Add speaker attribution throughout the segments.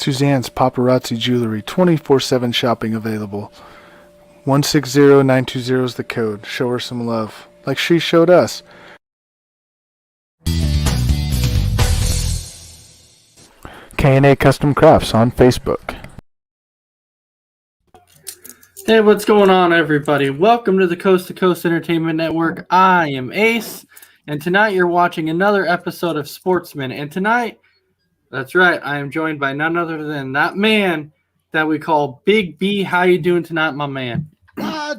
Speaker 1: Suzanne's Paparazzi Jewelry, 24/7 shopping available. 160920 is the code. Show her some love, like she showed us. K&A Custom Crafts on Facebook.
Speaker 2: Hey, what's going on, everybody? Welcome to the Coast to Coast Entertainment Network. I am Ace, and tonight you're watching another episode of Sportsminute. And tonight, that's right, I am joined by none other than that man that we call Big B. How you doing tonight, my man?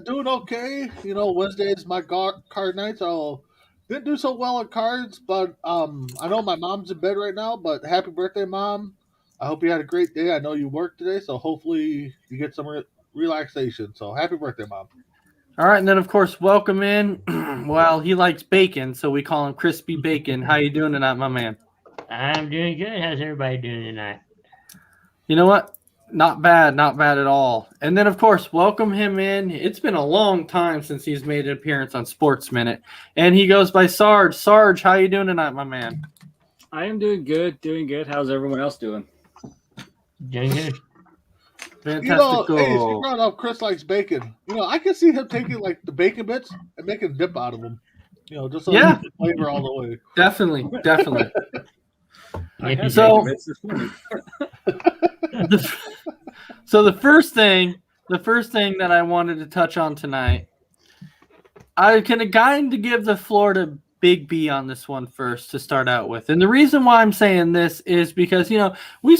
Speaker 3: Doing okay. You know, Wednesday is my card night, so didn't do so well at cards, but I know my mom's in bed right now, but happy birthday, Mom. I hope you had a great day. I know you worked today, so hopefully you get some relaxation. So happy birthday, Mom.
Speaker 2: All right, and then, of course, welcome in. Well, he likes bacon, so we call him Crispy Bacon. How you doing tonight, my man?
Speaker 4: I'm doing good. How's everybody doing tonight?
Speaker 2: You know what? Not bad at all. And then, of course, welcome him in. It's been a long time since he's made an appearance on Sports Minute, and he goes by Sarge. Sarge, how you doing tonight, my man?
Speaker 5: I am doing good. How's everyone else doing?
Speaker 4: Doing good.
Speaker 2: Fantastic.
Speaker 3: You know, hey, you brought up Chris likes bacon. You know, I can see him taking like the bacon bits and making dip out of them. You know, just so
Speaker 2: yeah,
Speaker 3: flavor all the way.
Speaker 2: Definitely. So the first thing that I wanted to touch on tonight, I can kind of give the floor to Big B on this one first to start out with. And the reason why I'm saying this is because, you know, we've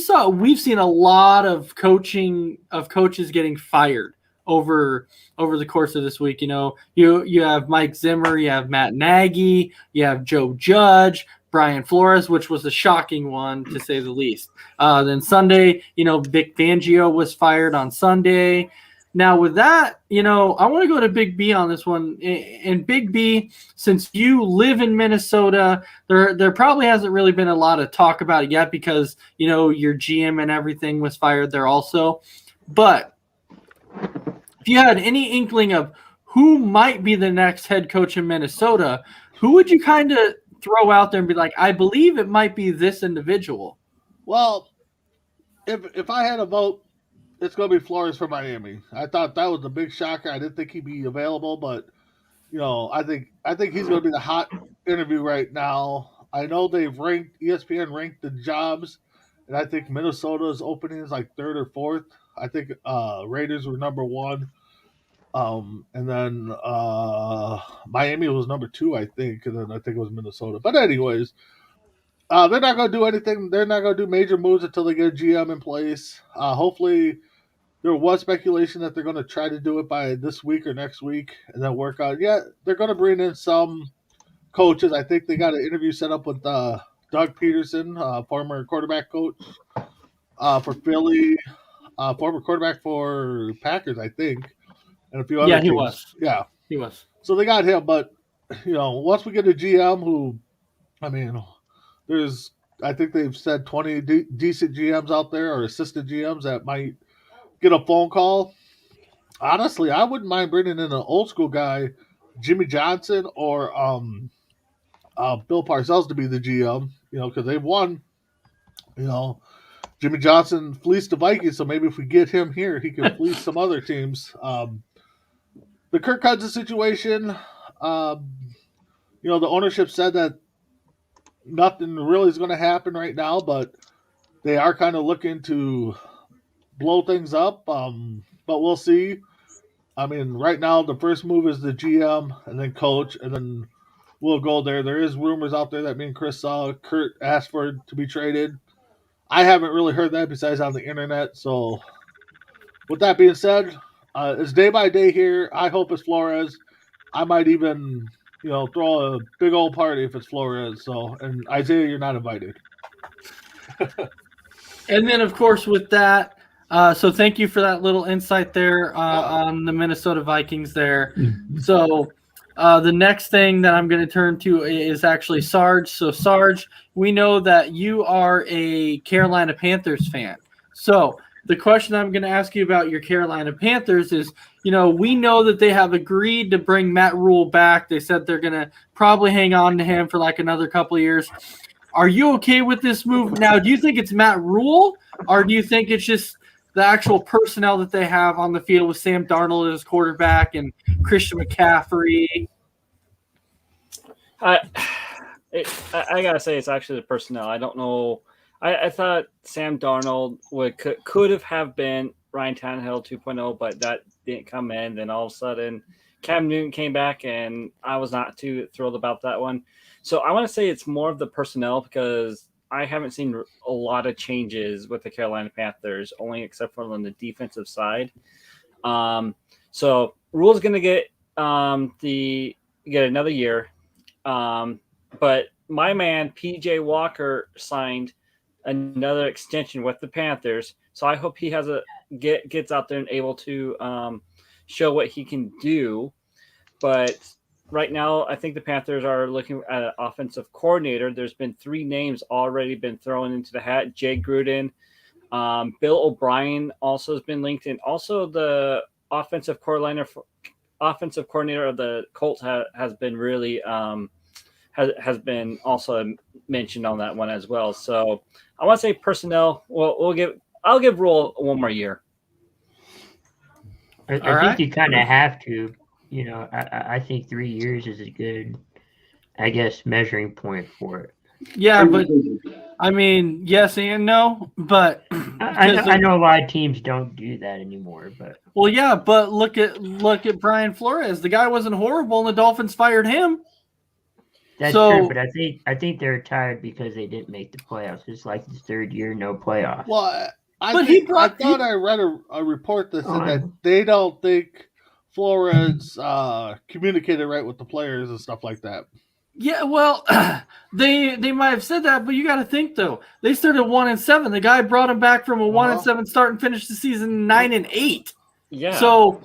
Speaker 2: seen a lot of coaches getting fired over the course of this week. You know, you have Mike Zimmer, you have Matt Nagy, you have Joe Judge, Brian Flores, which was a shocking one to say the least. Then Sunday, you know, Vic Fangio was fired on Sunday. Now with that, you know, I want to go to Big B on this one. And Big B, since you live in Minnesota, there probably hasn't really been a lot of talk about it yet because, you know, your GM and everything was fired there also. But if you had any inkling of who might be the next head coach in Minnesota, who would you kind of throw out there and be like, I believe it might be this individual?
Speaker 3: Well, if I had a vote, it's going to be Flores for Miami. I thought that was a big shocker. I didn't think he'd be available, but you know, I think he's going to be the hot interview right now. I know ESPN ranked the jobs, and I think Minnesota's opening is like third or fourth. I think Raiders were number one, and then Miami was number two, I think, and then I think it was Minnesota. But anyways. They're not going to do anything. They're not going to do major moves until they get a GM in place. Hopefully, there was speculation that they're going to try to do it by this week or next week and then work out. Yeah, they're going to bring in some coaches. I think they got an interview set up with Doug Peterson, former quarterback coach for Philly, former quarterback for Packers, I think, and a few other teams.
Speaker 2: He was.
Speaker 3: So they got him, but you know, once we get a GM who, I mean, I think they've said 20 decent GMs out there or assistant GMs that might get a phone call. Honestly, I wouldn't mind bringing in an old school guy, Jimmy Johnson or Bill Parcells to be the GM, you know, because they've won. You know, Jimmy Johnson fleeced the Vikings, so maybe if we get him here, he can fleece some other teams. The Kirk Cousins situation, you know, the ownership said that nothing really is going to happen right now, but they are kind of looking to blow things up. But we'll see. I mean, right now the first move is the GM and then coach, and then we'll go there. There is rumors out there that me and Chris saw Kurt asked for to be traded. I haven't really heard that besides on the internet. So with that being said, it's day by day here. I hope it's Flores. I might even, you know, throw a big old party if it's Flores. So, and Isaiah, you're not invited.
Speaker 2: And then, of course, with that, so thank you for that little insight there on the Minnesota Vikings there. So the next thing that I'm going to turn to is actually Sarge. So, Sarge, we know that you are a Carolina Panthers fan. So the question I'm going to ask you about your Carolina Panthers is, you know, we know that they have agreed to bring Matt Rule back. They said they're going to probably hang on to him for like another couple of years. Are you okay with this move? Now, do you think it's Matt Rule, or do you think it's just the actual personnel that they have on the field with Sam Darnold as quarterback and Christian McCaffrey?
Speaker 5: I gotta say, it's actually the personnel. I don't know. I thought Sam Darnold could have been Ryan Tannehill 2.0, but that didn't come in. Then all of a sudden, Cam Newton came back, and I was not too thrilled about that one. So I want to say it's more of the personnel because I haven't seen a lot of changes with the Carolina Panthers, only except for on the defensive side. So Rule's going to get another year. But my man PJ Walker signed another extension with the Panthers, so I hope he gets out there and able to show what he can do. But right now, I think the Panthers are looking at an offensive coordinator. There's been 3 names already been thrown into the hat: Jay Gruden, Bill O'Brien also has been linked, and also the offensive coordinator of the Colts has been really has been also mentioned on that one as well. So I want to say personnel. Well, I'll give Rule one more year.
Speaker 4: I think you kind of have to. You know, I think 3 years is a good, I guess, measuring point for it.
Speaker 2: Yeah, but I mean, yes and no. But
Speaker 4: I know a lot of teams don't do that anymore. But
Speaker 2: well, yeah, but look at Brian Flores. The guy wasn't horrible, and the Dolphins fired him.
Speaker 4: That's true, but I think they're tired because they didn't make the playoffs. It's like the 3rd year, no playoffs.
Speaker 3: Well, I thought I read a report that said that they don't think Flores communicated right with the players and stuff like that.
Speaker 2: Yeah, well, they might have said that, but you got to think though. They started 1-7. The guy brought him back from a 1-7 start and finished the season 9-8.
Speaker 5: Yeah.
Speaker 2: So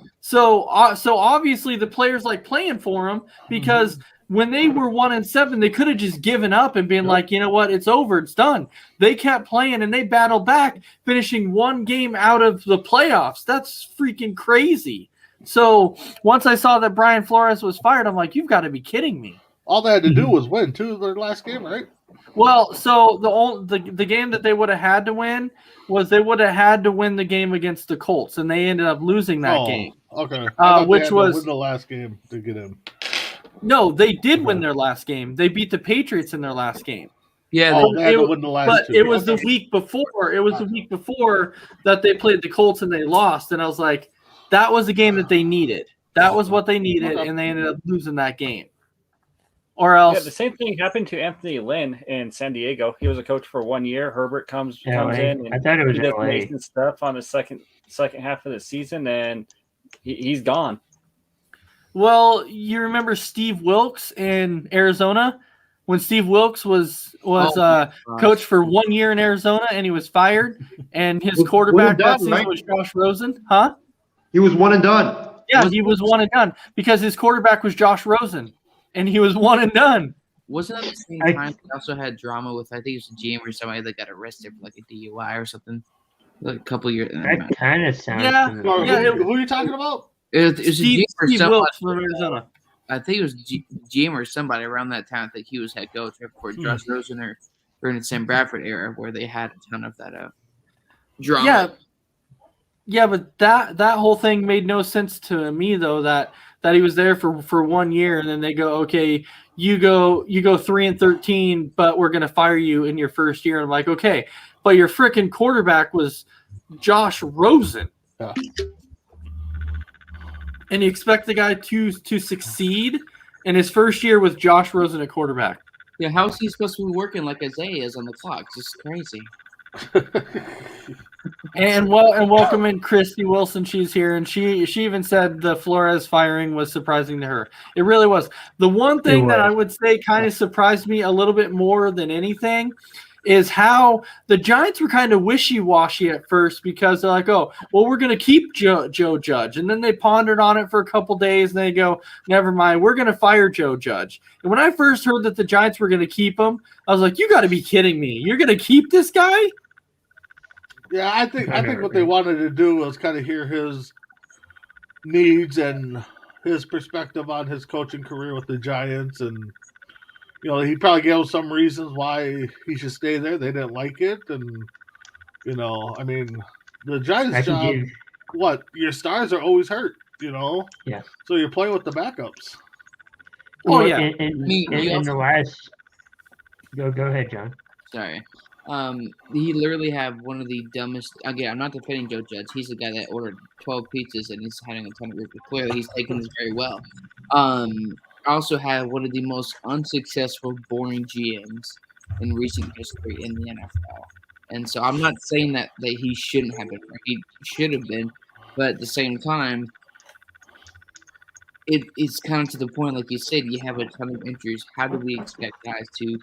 Speaker 2: obviously the players like playing for him because when they were 1-7, they could have just given up and been like, you know what, it's over, it's done. They kept playing and they battled back, finishing 1 game out of the playoffs. That's freaking crazy. So once I saw that Brian Flores was fired, I'm like, you've got to be kidding me.
Speaker 3: All they had to do was win too their last game, right?
Speaker 2: Well, so the game that they would have had to win was they would have had to win the game against the Colts, and they ended up losing that game.
Speaker 3: Okay,
Speaker 2: which was
Speaker 3: win the last game to get in.
Speaker 2: No, they did win their last game. They beat the Patriots in their last game.
Speaker 6: Yeah,
Speaker 3: they had to win the last two.
Speaker 2: It was the week before. It was the week before that they played the Colts and they lost. And I was like, that was the game that they needed. That was what they needed, and they ended up losing that game. Or else,
Speaker 5: the same thing happened to Anthony Lynn in San Diego. He was a coach for 1 year. Herbert comes in, and
Speaker 4: I thought it was
Speaker 5: he does
Speaker 4: LA.
Speaker 5: amazing stuff on the second half of the season, and he's gone.
Speaker 2: well, you remember Steve Wilkes in Arizona when Steve Wilkes was coach for 1 year in Arizona, and he was fired, and his quarterback that season was Josh Rosen, huh?
Speaker 6: he was 1 and done.
Speaker 2: Yeah, he was 1 and done because his quarterback was Josh Rosen, and he was 1 and done.
Speaker 6: Wasn't that the same time they also had drama with, I think it was a GM or somebody that got arrested for like a DUI or something? Like a couple years.
Speaker 4: That kind of sounds.
Speaker 2: Yeah.
Speaker 4: familiar.
Speaker 3: Who are you talking about?
Speaker 6: It was
Speaker 2: Steve
Speaker 6: a GM or
Speaker 2: Wilkes
Speaker 6: somebody.
Speaker 2: from Arizona.
Speaker 6: I think it was GM or somebody around that time. I think he was head coach before Josh Rosen or during the Sam Bradford era where they had a ton of that drama.
Speaker 2: Yeah, but that whole thing made no sense to me though. That he was there for 1 year, and then they go, okay, you go 3-13, but we're gonna fire you in your first year. And I'm like, okay, but your freaking quarterback was Josh Rosen, and you expect the guy to succeed in his first year with Josh Rosen at quarterback.
Speaker 6: Yeah, how is he supposed to be working like Isaiah is on the clock? It's just crazy.
Speaker 2: And welcome in Christy Wilson. She's here, and she even said the Flores firing was surprising to her. It really was. The one thing that I would say kind of surprised me a little bit more than anything is how the Giants were kind of wishy-washy at first because they're like, oh, well, we're going to keep Joe Judge. And then they pondered on it for a couple days, and they go, never mind, we're going to fire Joe Judge. And when I first heard that the Giants were going to keep him, I was like, you got to be kidding me. You're going to keep this guy?
Speaker 3: Yeah, I think what they wanted to do was kind of hear his needs and his perspective on his coaching career with the Giants, and he probably gave them some reasons why he should stay there. They didn't like it, and I mean, the Giants'
Speaker 4: I can
Speaker 3: job.
Speaker 4: give.
Speaker 3: What your stars are always hurt.
Speaker 4: Yeah.
Speaker 3: So you're playing with the backups.
Speaker 2: Oh,
Speaker 4: Well,
Speaker 2: yeah.
Speaker 4: in the last. Go ahead, John.
Speaker 6: Sorry. He literally had one of the dumbest. Again, I'm not defending Joe Judge. He's the guy that ordered 12 pizzas and he's having a ton of group. Clearly, he's taking this very well. Also had one of the most unsuccessful, boring GMs in recent history in the NFL. And so I'm not saying that he shouldn't have been. He should have been, but at the same time, it's kind of to the point, like you said, you have a ton of injuries. How do we expect guys to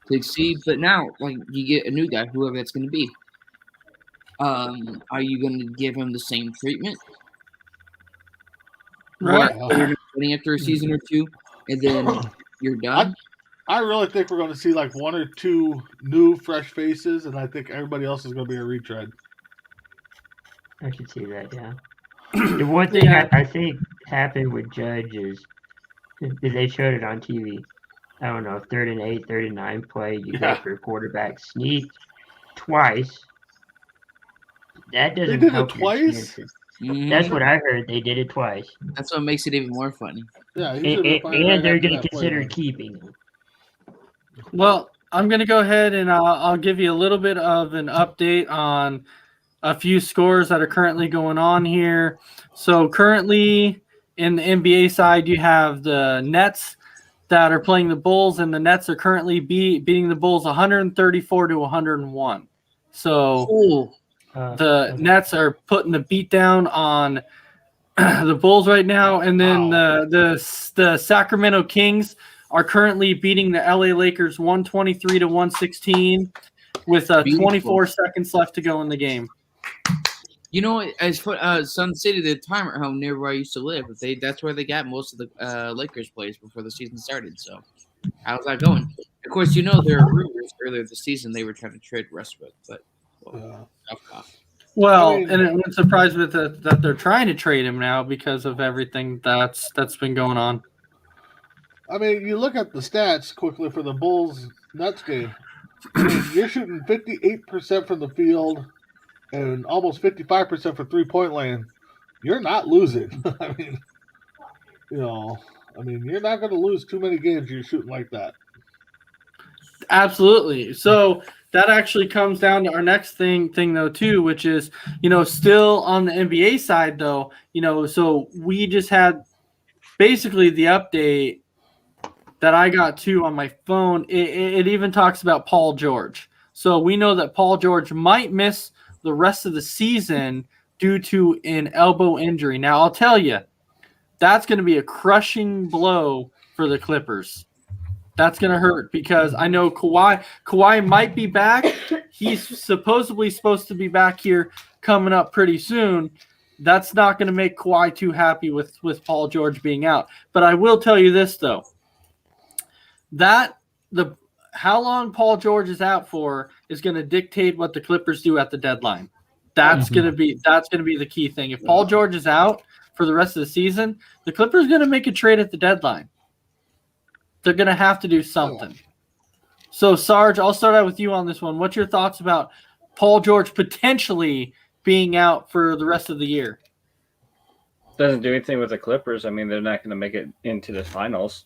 Speaker 6: succeed? But now, like, you get a new guy, whoever that's going to be. Are you going to give him the same treatment?
Speaker 2: Right.
Speaker 6: Or you're waiting after a season or two, and then you're done?
Speaker 3: I really think we're going to see like one or two new, fresh faces, and I think everybody else is going to be a retread.
Speaker 4: I could see that, yeah. The one thing I think happened with Judge is they showed it on TV. I don't know, 3rd and 8, 3rd and 9 play. You go for a quarterback sneak twice. That doesn't
Speaker 3: did it
Speaker 4: help your
Speaker 3: twice?
Speaker 4: chances.
Speaker 6: Mhm.
Speaker 4: That's what I heard. They did it twice.
Speaker 6: That's what makes it even more funny.
Speaker 3: Yeah, he should have been
Speaker 4: And they're
Speaker 3: going to
Speaker 4: consider keeping him.
Speaker 2: Well, I'm going to go ahead and I'll give you a little bit of an update on a few scores that are currently going on here. So currently in the NBA side, you have the Nets that are playing the Bulls, and the Nets are currently beating the Bulls 134 to 101. So
Speaker 6: Cool.
Speaker 2: the Nets are putting the beat down on the Bulls right now, and then the Sacramento Kings are currently beating the LA Lakers 123 to 116 with 24 seconds left to go in the game.
Speaker 6: As for Sun City, the retirement home near where I used to live, that's where they got most of the Lakers plays before the season started. So, how's that going? Of course, there were rumors earlier this season they were trying to trade Westbrook, but
Speaker 2: well,
Speaker 3: I mean,
Speaker 2: and it wouldn't surprise me that they're trying to trade him now because of everything that's been going on.
Speaker 3: I mean, you look at the stats quickly for the Bulls Nets game. I mean, you're shooting 58% from the field and almost 55% for 3-point land. You're not losing. I mean, you're not going to lose too many games you're shooting like that.
Speaker 2: Absolutely. So that actually comes down to our next thing though too, which is, still on the NBA side though, so we just had basically the update that I got too on my phone. It even talks about Paul George. So we know that Paul George might miss the rest of the season due to an elbow injury. Now, I'll tell you, that's going to be a crushing blow for the Clippers. That's going to hurt because I know Kawhi might be back. He's supposedly supposed to be back here coming up pretty soon. That's not going to make Kawhi too happy with Paul George being out. But I will tell you this, though. How long Paul George is out for is going to dictate what the Clippers do at the deadline. That's going to be the key thing. If Paul George is out for the rest of the season, the Clippers are going to make a trade at the deadline. They're going to have to do something. So, Sarge, I'll start out with you on this one. What's your thoughts about Paul George potentially being out for the rest of the year?
Speaker 5: Doesn't do anything with the Clippers. I mean, they're not going to make it into the finals.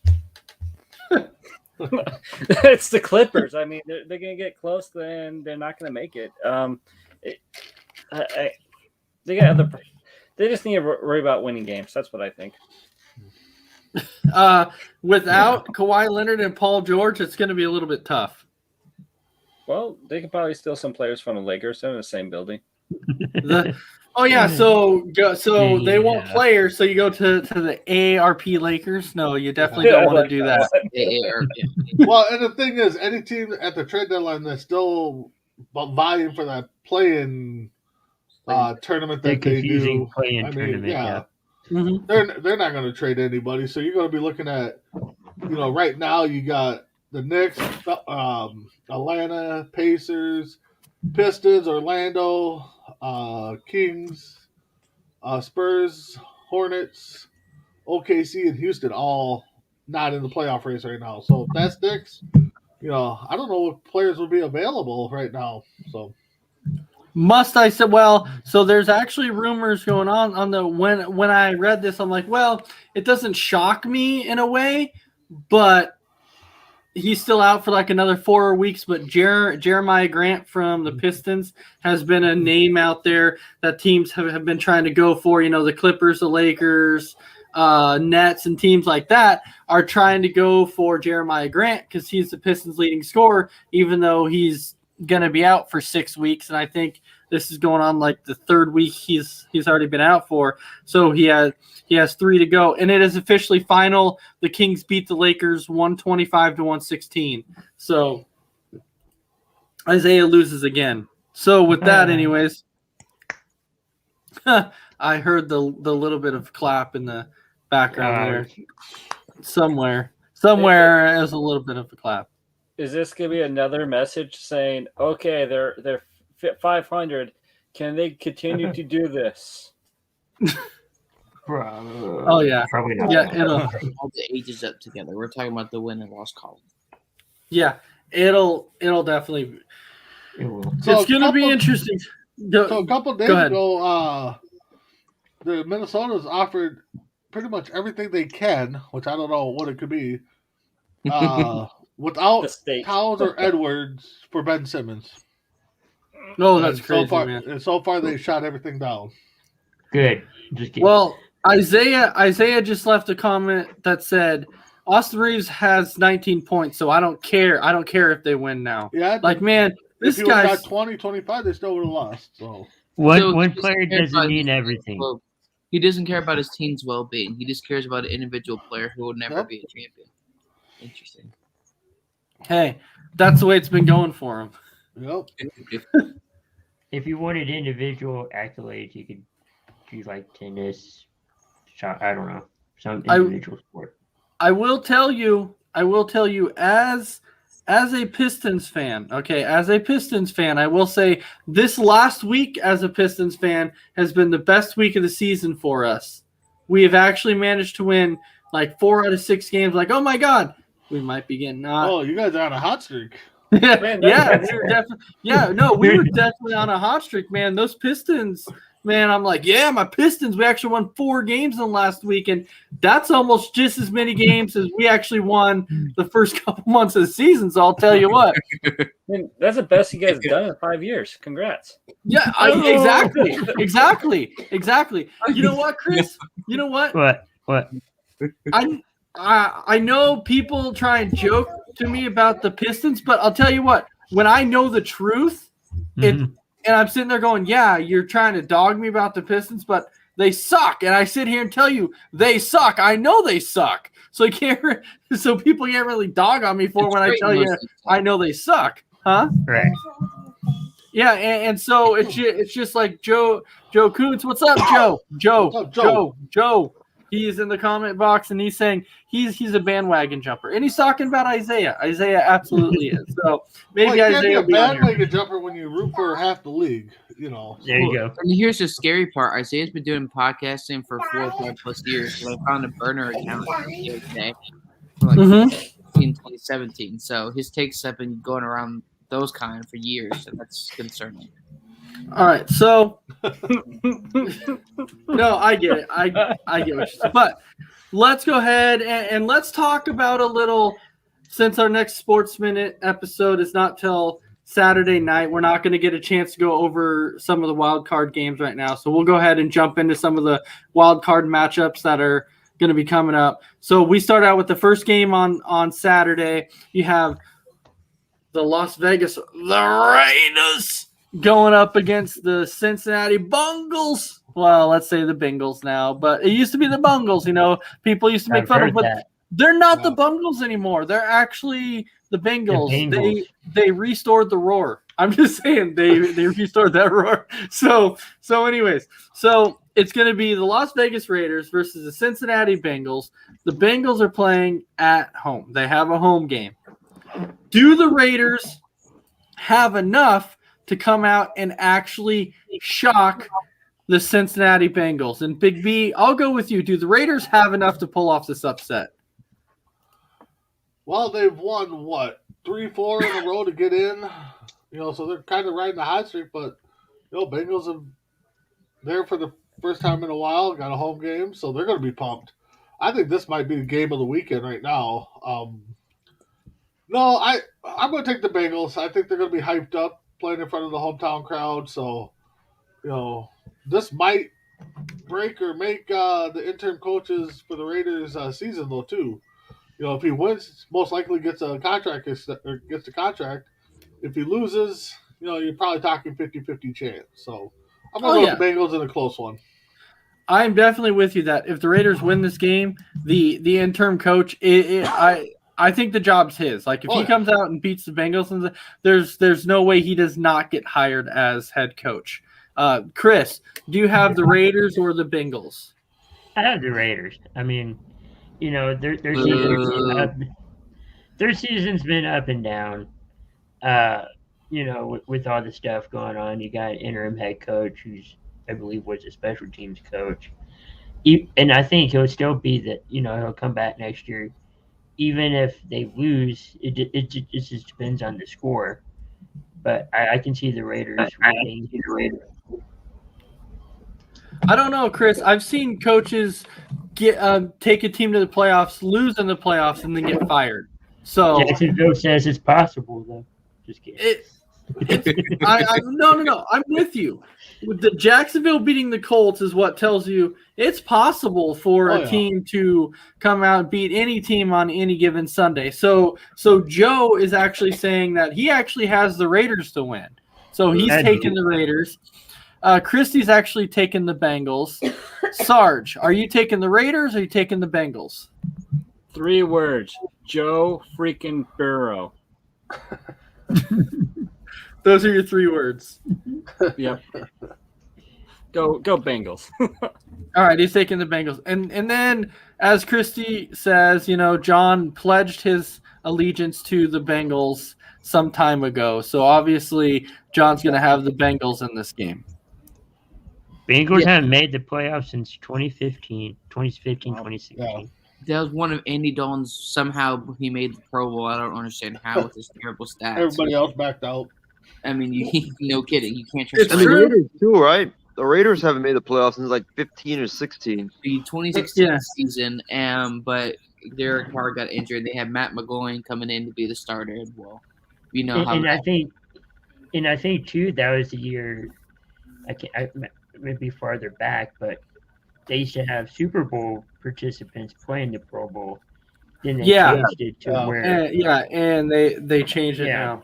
Speaker 5: It's the Clippers. I mean, they're going to get close, then they're not going to make it. They just need to worry about winning games. That's what I think.
Speaker 2: Without Kawhi Leonard and Paul George, it's going to be a little bit tough.
Speaker 5: Well, they could probably steal some players from the Lakers. They're in the same building.
Speaker 2: So they want players, so you go to the AARP Lakers? No, you definitely don't want to do that.
Speaker 3: Well, and the thing is, any team at the trade deadline that's still vying for that play-in tournament that they do,
Speaker 4: play-in tournament, yeah.
Speaker 2: Mm-hmm.
Speaker 3: They're not going to trade anybody, so you're going to be looking at, right now you got the Knicks, Atlanta, Pacers, Pistons, Orlando, Kings, Spurs, Hornets, OKC, and Houston all not in the playoff race right now. So if that sticks, I don't know what players will be available right now. So
Speaker 2: Must I say? Well, so there's actually rumors going on the when I read this, I'm like, well, it doesn't shock me in a way, but he's still out for like another 4 weeks. But Jeremiah Grant from the Pistons has been a name out there that teams have been trying to go for. The Clippers, the Lakers, Nets, and teams like that are trying to go for Jeremiah Grant because he's the Pistons' leading scorer, even though he's going to be out for 6 weeks. And I think this is going on like the third week he's already been out for. So he has 3 to go, and it is officially final. The Kings beat the Lakers 125-116. So Isaiah loses again. So with that, anyways, I heard the little bit of clap in the background there. Somewhere there's a little bit of a clap.
Speaker 5: Is this gonna be another message saying, okay, they're 500? Can they continue to do this?
Speaker 2: Oh yeah,
Speaker 4: Probably not.
Speaker 2: yeah. It'll
Speaker 6: All the ages up together. We're talking about the win and loss column.
Speaker 2: yeah. It'll definitely.
Speaker 4: It will.
Speaker 3: So
Speaker 2: It's gonna be interesting.
Speaker 3: So a couple days
Speaker 2: Go ahead.
Speaker 3: ago, the Minnesota's offered pretty much everything they can, which I don't know what it could be, without
Speaker 5: The state.
Speaker 3: Towns or Edwards for Ben Simmons.
Speaker 2: Oh, that's
Speaker 3: And
Speaker 2: crazy,
Speaker 3: so far,
Speaker 2: man.
Speaker 3: And so far, they shot everything down.
Speaker 4: Good. Just get,
Speaker 2: Well, Isaiah just left a comment that said Austin Reeves has 19 points, so I don't care. I don't care if they win now.
Speaker 3: Yeah,
Speaker 2: Like, man,
Speaker 3: if
Speaker 2: this
Speaker 3: he would have
Speaker 2: guy's
Speaker 3: got 20, 25, they still would have lost. So
Speaker 4: one
Speaker 6: he
Speaker 4: player
Speaker 6: care
Speaker 4: doesn't
Speaker 6: about
Speaker 4: mean
Speaker 6: his
Speaker 4: everything.
Speaker 6: well, he doesn't care about his team's well-being. He just cares about an individual player who will never
Speaker 3: Yep.
Speaker 6: be a champion. Interesting.
Speaker 2: hey, that's the way it's been going for him.
Speaker 3: yep.
Speaker 4: If you wanted individual accolades, you could do like tennis, shot. I don't know, some individual sport.
Speaker 2: I will tell you as a Pistons fan, okay, I will say this last week as a Pistons fan has been the best week of the season for us. We have actually managed to win like 4 out of 6 games. Like, oh my God, we might be getting
Speaker 3: Oh, you guys are on a hot streak.
Speaker 5: Man,
Speaker 2: yeah,
Speaker 5: that's-
Speaker 2: we were definitely we were definitely on a hot streak, man. Those Pistons, man, I'm like, yeah, my Pistons, we actually won 4 games in the last week, and that's almost just as many games as we actually won the first couple months of the season. So I'll tell you what.
Speaker 5: Man, that's the best you guys have done in 5 years. Congrats.
Speaker 2: Yeah, exactly. You know what, Chris? You know what?
Speaker 4: What?
Speaker 2: I know people try and joke to me about the Pistons, but I'll tell you what, when I know the truth,
Speaker 4: Mhm.
Speaker 2: and I'm sitting there going, yeah, you're trying to dog me about the Pistons, but they suck. And I sit here and tell you they suck. I know they suck. So so people can't really dog on me for
Speaker 6: It's
Speaker 2: when I
Speaker 6: great
Speaker 2: tell you
Speaker 6: most of the
Speaker 2: I
Speaker 6: time.
Speaker 2: know they suck. Huh?
Speaker 4: Right.
Speaker 2: Yeah, and so it's just like Joe Koontz. What's up, Joe?
Speaker 3: What's up, Joe?
Speaker 2: Joe. He's in the comment box and he's saying he's a bandwagon jumper, and he's talking about Isaiah. Isaiah absolutely is. So maybe
Speaker 3: Well, you can't
Speaker 2: Isaiah
Speaker 3: be a
Speaker 2: will be on here.
Speaker 3: bandwagon jumper when you root for half the league.
Speaker 4: There you go.
Speaker 6: And here's the scary part. Isaiah's been doing podcasting for 4 or 5 plus years. So I found a burner account the other day from like
Speaker 2: Mhm.
Speaker 6: 2017. So his takes have been going around those kind for years, and that's concerning.
Speaker 2: All right, so no, I get it. I get what you're saying. But let's go ahead and let's talk about a little. Since our next Sports Minute episode is not till Saturday night, we're not going to get a chance to go over some of the wild card games right now. So we'll go ahead and jump into some of the wild card matchups that are going to be coming up. So we start out with the first game on Saturday. You have the Las Vegas Raiders going up against the Cincinnati Bengals. Well, let's say the Bengals now, but it used to be the Bengals. People used to make
Speaker 4: I've
Speaker 2: fun of,
Speaker 4: heard
Speaker 2: but
Speaker 4: that.
Speaker 2: they're not the
Speaker 3: No.
Speaker 2: Bengals anymore. They're actually the Bengals.
Speaker 4: Bengals.
Speaker 2: They restored the roar. I'm just saying they restored that roar. So anyways, so it's going to be the Las Vegas Raiders versus the Cincinnati Bengals. The Bengals are playing at home. They have a home game. Do the Raiders have enough to come out and actually shock the Cincinnati Bengals? And Big B, I'll go with you. Do the Raiders have enough to pull off this upset?
Speaker 3: Well, they've won what 3-4 in a row to get in. So they're kind of riding the hot streak. But Bengals have there for the first time in a while, got a home game, so they're going to be pumped. I think this might be the game of the weekend right now. No, I'm going to take the Bengals. I think they're going to be hyped up playing in front of the hometown crowd. So, this might break or make the interim coaches for the Raiders season though too. If he wins, most likely gets a contract or gets a contract. If he loses, you're probably talking 50-50 chance. So I'm going to go with the Bengals in a close one.
Speaker 2: I'm definitely with you that if the Raiders win this game, the interim coach, I think the job's his. Like if he comes out and beats the Bengals, there's no way he does not get hired as head coach. Chris, do you have the Raiders or the Bengals?
Speaker 4: I have the Raiders. I mean, their season's been up and down. With all the stuff going on, you got an interim head coach who's, I believe, was a special teams coach. And I think he'll still be that, he'll come back next year. Even if they lose, it just depends on the score. But I can see the Raiders winning.
Speaker 2: I don't know, Chris. I've seen coaches take a team to the playoffs, lose in the playoffs, and then get fired. So
Speaker 4: Jacksonville says it's possible, though. Just kidding.
Speaker 2: No. I'm with you. With the Jacksonville beating the Colts is what tells you it's possible for a team to come out and beat any team on any given Sunday. So Joe is actually saying that he actually has the Raiders to win. So he's taking the Raiders. Christy's actually taking the Bengals. Sarge, are you taking the Raiders or are you taking the Bengals?
Speaker 5: 3 words. Joe freaking Burrow.
Speaker 2: Those are your 3 words.
Speaker 5: Yep. Go Bengals.
Speaker 2: All right, he's taking the Bengals. And then, as Christy says, John pledged his allegiance to the Bengals some time ago. So, obviously, John's going to have the Bengals in this game.
Speaker 4: Bengals haven't made the playoffs since 2015, 2016.
Speaker 6: Yeah. That was one of Andy Dalton's. Somehow he made the Pro Bowl. I don't understand how with his terrible stats.
Speaker 3: Everybody else backed out.
Speaker 6: I mean, no kidding. You can't trust.
Speaker 7: The Raiders too, right? The Raiders haven't made the playoffs since like 15 or 16.
Speaker 6: The 2016 season, but Derek Carr got injured. They had Matt McGloin coming in to be the starter as well.
Speaker 4: I think too that was the year. I maybe farther back, but they used to have Super Bowl participants playing the Pro Bowl. Then they changed it to where
Speaker 2: and they changed it now.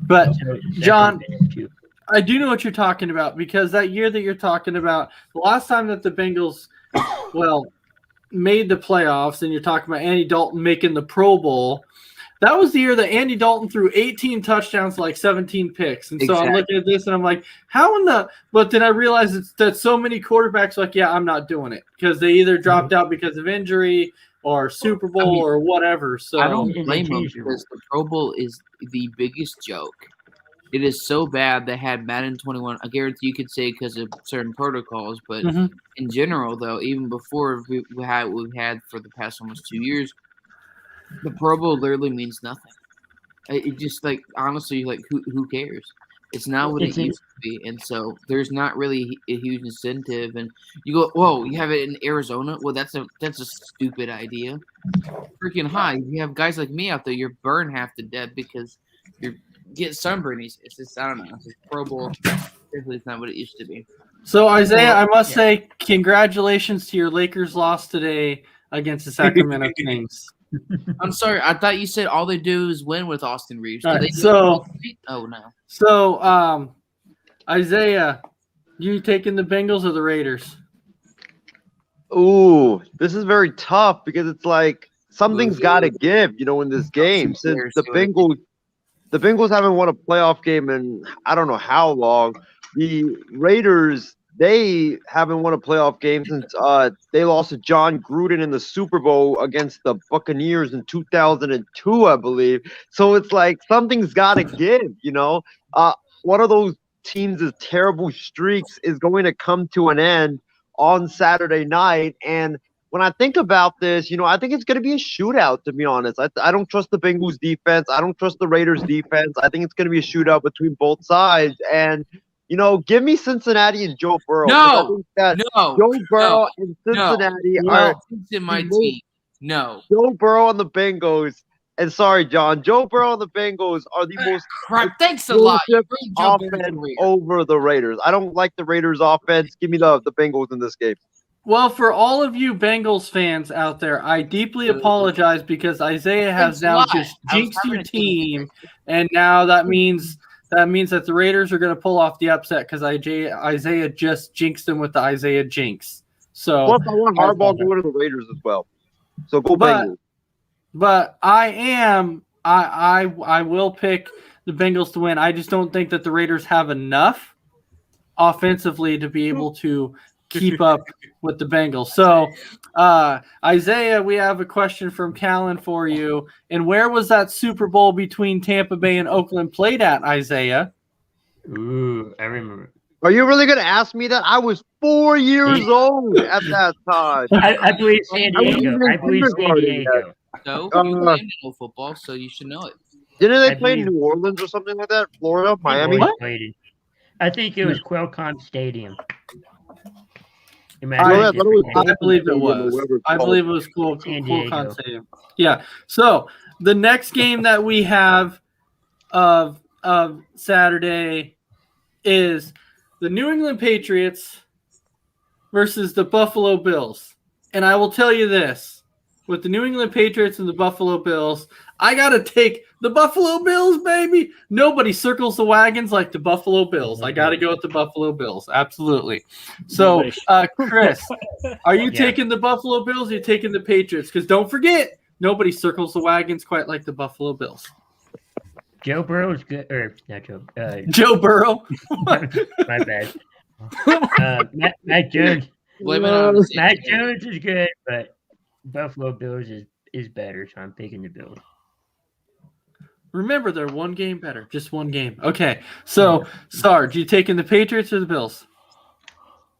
Speaker 2: But John, I do know what you're talking about because that year that you're talking about, the last time that the Bengals, made the playoffs, and you're talking about Andy Dalton making the Pro Bowl, that was the year that Andy Dalton threw 18 touchdowns, like 17 picks. And so I'm looking at this and I'm like, how in the – but then I realized that so many quarterbacks are like, I'm not doing it because they either dropped out because of injury or Super Bowl or whatever. So
Speaker 6: I don't blame them because the Pro Bowl is the biggest joke. It is so bad they had Madden 21. I guarantee you could say because of certain protocols, but in general, though, even before we had what we've had for the past almost 2 years, the Pro Bowl literally means nothing. It just honestly, who cares? It's not what it used to be, and so there's not really a huge incentive. And you go, whoa, you have it in Arizona? Well, that's a stupid idea. Freaking high. You have guys like me out there, you're burned half to death because you're getting sunburned. It's just, I don't know. It's Pro Bowl. Definitely not what it used to be.
Speaker 2: So Isaiah, I must say, congratulations to your Lakers loss today against the Sacramento Kings.
Speaker 6: I'm sorry. I thought you said all they do is win with Austin Reeves.
Speaker 2: Right, oh
Speaker 6: no.
Speaker 2: So Isaiah, you taking the Bengals or the Raiders?
Speaker 7: Ooh, this is very tough because it's like something's got to give, in this game. Since the Bengals haven't won a playoff game in I don't know how long. The Raiders, they haven't won a playoff game since they lost to John Gruden in the Super Bowl against the Buccaneers in 2002, I believe. So it's like something's got to give, One of those teams' terrible streaks is going to come to an end on Saturday night. And when I think about this, I think it's going to be a shootout, to be honest. I don't trust the Bengals defense. I don't trust the Raiders defense. I think it's going to be a shootout between both sides. And, give me Cincinnati and Joe Burrow. 'cause I think that Joe Burrow and Cincinnati are
Speaker 6: in my team. No.
Speaker 7: Joe Burrow and the Bengals. And sorry, John, Joe Burrow and the Bengals are the most
Speaker 6: Crap. Thanks a lot.
Speaker 7: offense over the Raiders. I don't like the Raiders offense. Give me the Bengals in this game.
Speaker 2: Well, for all of you Bengals fans out there, I deeply apologize because Isaiah has now just jinxed your team, and now that means that the Raiders are going to pull off the upset because Isaiah just jinxed them with the Isaiah jinx. So,
Speaker 7: plus, I want Harbaugh going to the Raiders as well. So go Bengals.
Speaker 2: But I will pick the Bengals to win. I just don't think that the Raiders have enough offensively to be able to keep up with the Bengals. So, Isaiah, we have a question from Callan for you. And where was that Super Bowl between Tampa Bay and Oakland played at, Isaiah?
Speaker 4: Ooh, I remember.
Speaker 7: Are you really going to ask me that? I was 4 years old at that time.
Speaker 4: I believe San Diego. I believe San Diego.
Speaker 6: No, you played no football, so you should know it.
Speaker 7: Didn't they play in New Orleans or something like that? Florida, Miami?
Speaker 4: I think it was Qualcomm Stadium.
Speaker 2: I believe it was. I believe it was Qualcomm Stadium. Yeah. So the next game that we have of Saturday is the New England Patriots versus the Buffalo Bills. And I will tell you this. With the New England Patriots and the Buffalo Bills, I got to take the Buffalo Bills, baby. Nobody circles the wagons like the Buffalo Bills. I got to go with the Buffalo Bills. Absolutely. So, Chris, are you taking the Buffalo Bills or are you taking the Patriots? Because don't forget, nobody circles the wagons quite like the Buffalo Bills.
Speaker 4: Joe Burrow is good. Or not Joe.
Speaker 2: Joe Burrow.
Speaker 4: My bad. Mac Jones. Mac Jones is good, but Buffalo Bills is better, so I'm picking the Bills.
Speaker 2: Remember, they're one game better. Just one game. Okay. So, Sarge, you taking the Patriots or the Bills?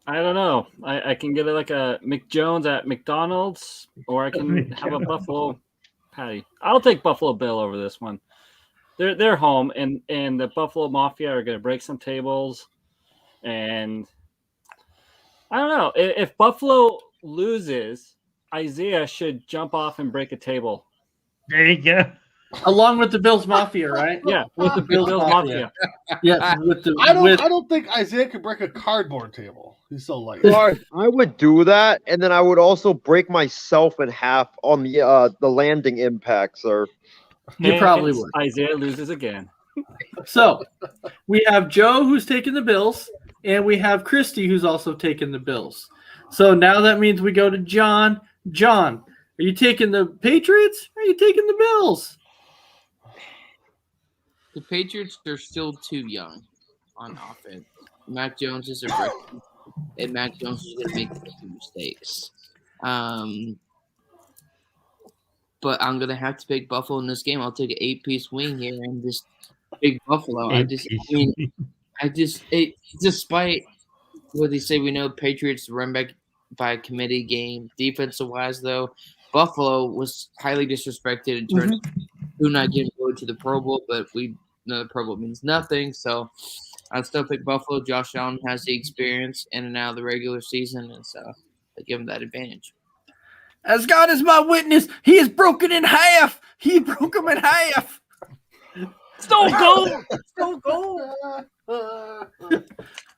Speaker 5: I don't know. I can get it like a McJones at McDonald's, or I can have a Buffalo patty. I'll take Buffalo Bill over this one. They're home, and the Buffalo Mafia are going to break some tables. And I don't know. If Buffalo loses, Isaiah should jump off and break a table.
Speaker 4: There you go.
Speaker 2: Along with the Bills Mafia, right?
Speaker 5: Yeah, with the Bills Mafia.
Speaker 2: Yeah,
Speaker 3: I don't think Isaiah could break a cardboard table. He's so light.
Speaker 7: I would do that, and then I would also break myself in half on the landing impact, sir.
Speaker 2: You probably would.
Speaker 5: Isaiah loses again.
Speaker 2: So we have Joe who's taking the Bills, and we have Christy who's also taking the Bills. So now that means we go to John. John, are you taking the Patriots or are you taking the Bills?
Speaker 6: The Patriots are still too young on offense. Mac Jones is a rookie, and Mac Jones is going to make a few mistakes. But I'm going to have to pick Buffalo in this game. I'll take an 8-piece wing here and just pick Buffalo. Despite what they say, we know Patriots run back by a committee game. Defensive-wise, though, Buffalo was highly disrespected in terms of who not getting voted to the Pro Bowl, but we know the Pro Bowl means nothing. So I'd still pick Buffalo. Josh Allen has the experience in and out of the regular season, and so I give him that advantage.
Speaker 2: As God is my witness, he is broken in half. He broke him in half.
Speaker 5: Stone Cold. Stone Cold.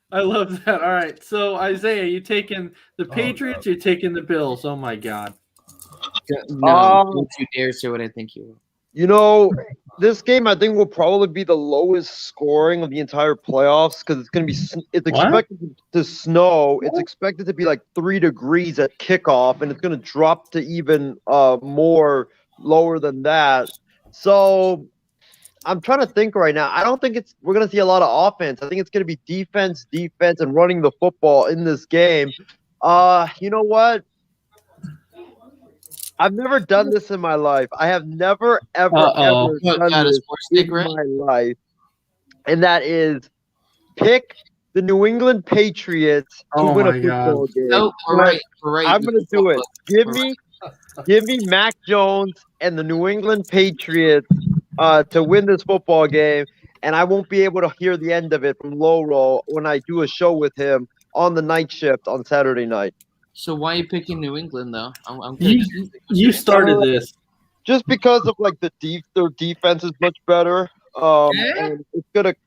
Speaker 2: I love that. All right. So, Isaiah, you taking the Patriots, you're taking the Bills. Oh, my God.
Speaker 6: No, don't you dare say what I think you will.
Speaker 7: This game I think will probably be the lowest scoring of the entire playoffs because it's going to be expected to snow. It's expected to be like 3 degrees at kickoff, and it's going to drop to even more lower than that. So I'm trying to think right now. I don't think we're going to see a lot of offense. I think it's going to be defense, and running the football in this game. You know what? I've never done this in my life. I have never, ever done this in my life. And that is pick the New England Patriots to
Speaker 2: Oh
Speaker 7: win a
Speaker 2: my
Speaker 7: football game.
Speaker 6: No, we're right. We're right.
Speaker 7: I'm gonna do it. Give me Mac Jones and the New England Patriots to win this football game, and I won't be able to hear the end of it from Loro when I do a show with him on the night shift on Saturday night.
Speaker 6: So why are you picking New England though? I'm curious.
Speaker 2: You started this.
Speaker 7: Just because of like their defense is much better. And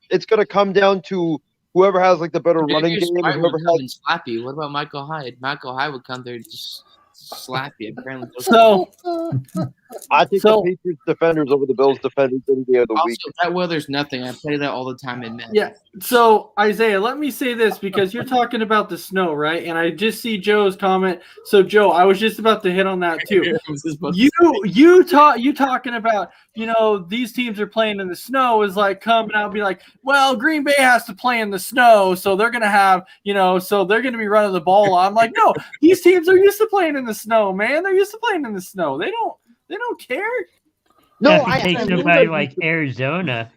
Speaker 7: it's gonna come down to whoever has like the better running game. And whoever has
Speaker 6: slap you. What about Michael Hyde? Michael Hyde would come there and just slap you. Apparently,
Speaker 2: So
Speaker 7: I think the Patriots defenders over the Bills defenders any day of the week.
Speaker 6: That weather's nothing. I play that all the time in men.
Speaker 2: Yeah. So Isaiah, let me say this because you're talking about the snow, right? And I just see Joe's comment. So Joe, I was just about to hit on that too. You talking about, these teams are playing in the snow is like coming out and be like, well, Green Bay has to play in the snow, so they're gonna have, so they're gonna be running the ball. I'm like, no, these teams are used to playing in the snow, man. They're used to playing in the snow. They don't care.
Speaker 7: No,
Speaker 8: I take somebody like Arizona.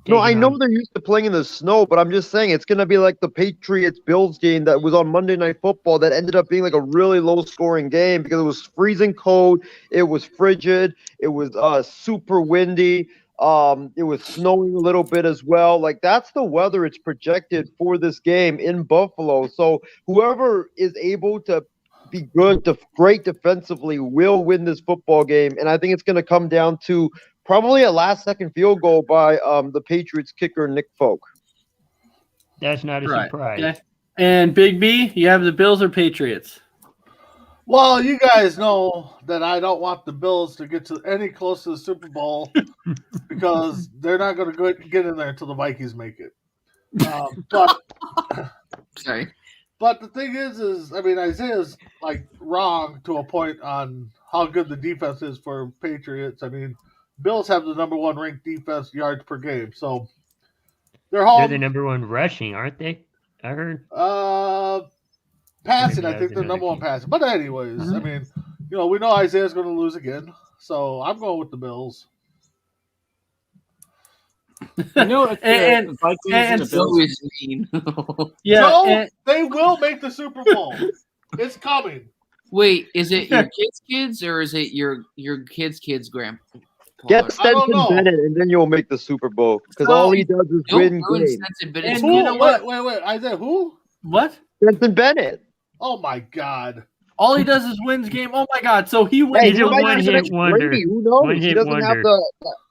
Speaker 7: No, I know they're used to playing in the snow, but I'm just saying it's going to be like the Patriots-Bills game that was on Monday Night Football that ended up being like a really low-scoring game because it was freezing cold, it was frigid, it was super windy, it was snowing a little bit as well. Like, that's the weather it's projected for this game in Buffalo. So whoever is able to be great defensively will win this football game, and I think it's going to come down to probably a last-second field goal by the Patriots kicker Nick Folk.
Speaker 8: That's not a surprise.
Speaker 2: Okay. And Big B, you have the Bills or Patriots?
Speaker 3: Well, you guys know that I don't want the Bills to get to any close to the Super Bowl because they're not going to get in there until the Vikings make it. But
Speaker 6: sorry.
Speaker 3: But the thing is I mean, Isaiah's like wrong to a point on how good the defense is for Patriots. I mean, Bills have the number one ranked defense yards per game, so they're home.
Speaker 8: They're the number one rushing, aren't they? I heard.
Speaker 3: Passing, I think they're number one passing. But anyways, I mean, we know Isaiah's going to lose again, so I'm going with the Bills.
Speaker 2: And
Speaker 5: Vikings and the Bills.
Speaker 2: Yeah,
Speaker 3: Joe, they will make the Super Bowl. It's coming.
Speaker 6: Wait, is it your kids' or is it your kids' grandpa?
Speaker 7: Get Stenson Bennett, and then you'll make the Super Bowl because all he does is win games.
Speaker 3: And you know what? Wait, Isaiah, who?
Speaker 2: What?
Speaker 7: Stenson Bennett.
Speaker 3: Oh my God!
Speaker 2: All he does is wins game. Oh my God! So he wins.
Speaker 8: He's a one-hit wonder.
Speaker 7: Who knows? He doesn't have the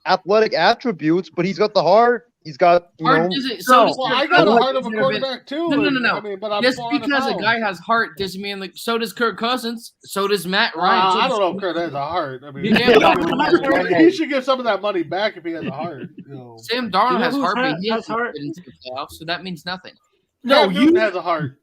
Speaker 7: athletic attributes, but he's got the heart. He's got
Speaker 6: heart.
Speaker 3: I got a heart of a quarterback too.
Speaker 6: No.
Speaker 3: I mean, but
Speaker 6: just because a guy has heart doesn't mean like so does Kirk Cousins. So does Matt Ryan.
Speaker 3: I don't know if Kirk has a heart. I mean, he should give some of that money back if he has a heart.
Speaker 6: Sam Darnold has heart, but he
Speaker 5: has heart
Speaker 6: into the playoffs, so that means nothing.
Speaker 3: No, you has a heart.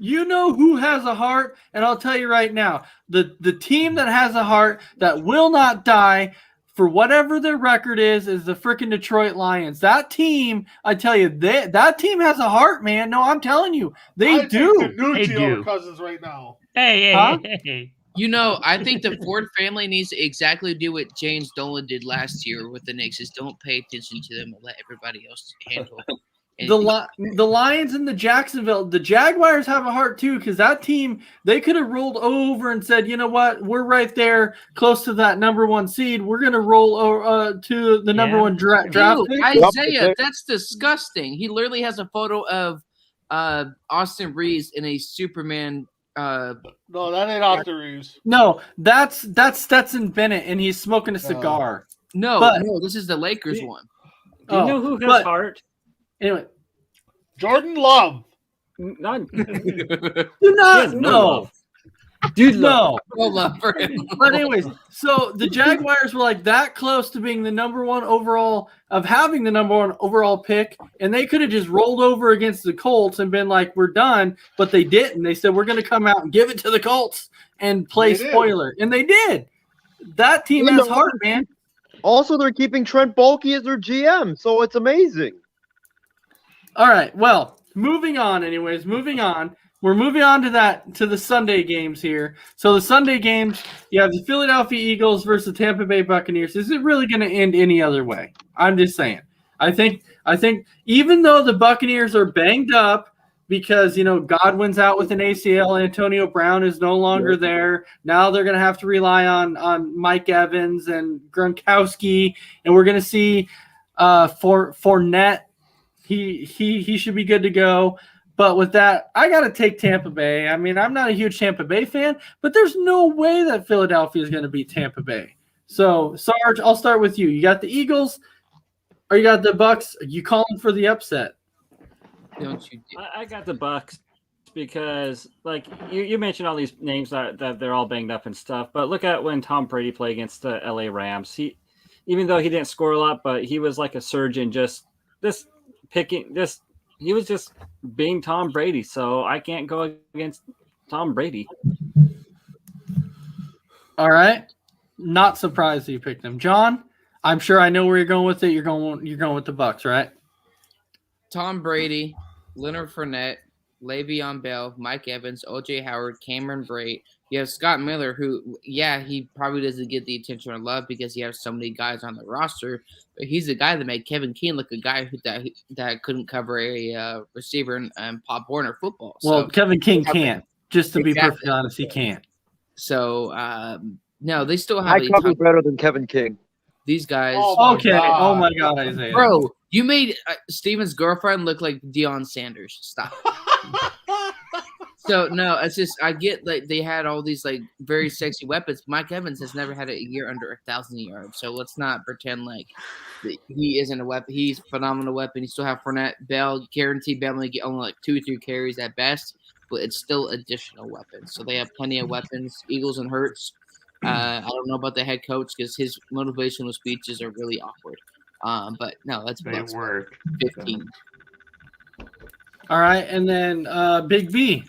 Speaker 2: You know who has a heart, and I'll tell you right now, the team that has a heart that will not die for whatever their record is the freaking Detroit Lions. That team, I tell you, that team has a heart, man. No, I'm telling you, they do.
Speaker 3: They do. Cousins right now.
Speaker 8: Hey.
Speaker 6: I think the Ford family needs to exactly do what James Dolan did last year with the Knicks: is don't pay attention to them and let everybody else handle it.
Speaker 2: The Lions and the Jaguars have a heart too, because that team, they could have rolled over and said, you know what, we're right there close to that number one seed. We're going to roll to the number one draft pick.
Speaker 6: Isaiah, that's disgusting. He literally has a photo of Austin Reeves in a Superman.
Speaker 3: No, that ain't Austin Reeves.
Speaker 2: No, that's Stetson Bennett, and he's smoking a cigar.
Speaker 6: No, this is the Lakers one.
Speaker 5: Do you know who has heart?
Speaker 2: Anyway,
Speaker 3: Jordan Love.
Speaker 5: Not.
Speaker 2: Do not know.
Speaker 5: Dude,
Speaker 2: no.
Speaker 6: But
Speaker 2: anyways, so the Jaguars were like that close to being the number one overall, of having the number one overall pick, and they could have just rolled over against the Colts and been like, we're done, but they didn't. They said, we're going to come out and give it to the Colts and play spoiler. And they did. That team has heart, man.
Speaker 7: Also, they're keeping Trent Baalke as their GM, so it's amazing.
Speaker 2: All right. Well, moving on. We're moving on to the Sunday games here. So the Sunday games, you have the Philadelphia Eagles versus the Tampa Bay Buccaneers. Is it really going to end any other way? I'm just saying. I think even though the Buccaneers are banged up, because Godwin's out with an ACL. Antonio Brown is no longer there. Now they're going to have to rely on Mike Evans and Gronkowski, and we're going to see Fournette. He should be good to go. But with that, I got to take Tampa Bay. I mean, I'm not a huge Tampa Bay fan, but there's no way that Philadelphia is going to beat Tampa Bay. So, Sarge, I'll start with you. You got the Eagles or you got the Bucks? Are you calling for the upset?
Speaker 6: Don't you?
Speaker 5: I got the Bucks because, like you mentioned, all these names that they're all banged up and stuff. But look at when Tom Brady played against the LA Rams. Even though he didn't score a lot, but he was like a surgeon, he was just being Tom Brady, so I can't go against Tom Brady.
Speaker 2: All right. Not surprised that you picked him. John, I'm sure I know where you're going with it. You're going with the Bucks, right?
Speaker 6: Tom Brady, Leonard Fournette, Le'Veon Bell, Mike Evans, O.J. Howard, Cameron Brate. You have Scott Miller, who, he probably doesn't get the attention or love because he has so many guys on the roster. But he's the guy that made Kevin King look a guy that couldn't cover a receiver in Pop Warner football.
Speaker 2: Well,
Speaker 6: so,
Speaker 2: Kevin King can't. Just to be perfectly honest, he can't.
Speaker 6: So, no, they still have.
Speaker 7: I cover better than Kevin King.
Speaker 6: These guys.
Speaker 2: Oh my God, Isaiah.
Speaker 6: Bro, you made Steven's girlfriend look like Deion Sanders. Stop. So no, it's just I get like they had all these like very sexy weapons. Mike Evans has never had a year under 1,000 yards, so let's not pretend like he isn't a weapon. He's a phenomenal weapon. You still have Fournette, Bell, guaranteed Bell only get only like 2 or 3 carries at best, but it's still additional weapons. So they have plenty of weapons. Eagles and Hurts. I don't know about the head coach because his motivational speeches are really awkward. But no, that's
Speaker 8: It worked.
Speaker 6: 15.
Speaker 2: All right, and then Big V.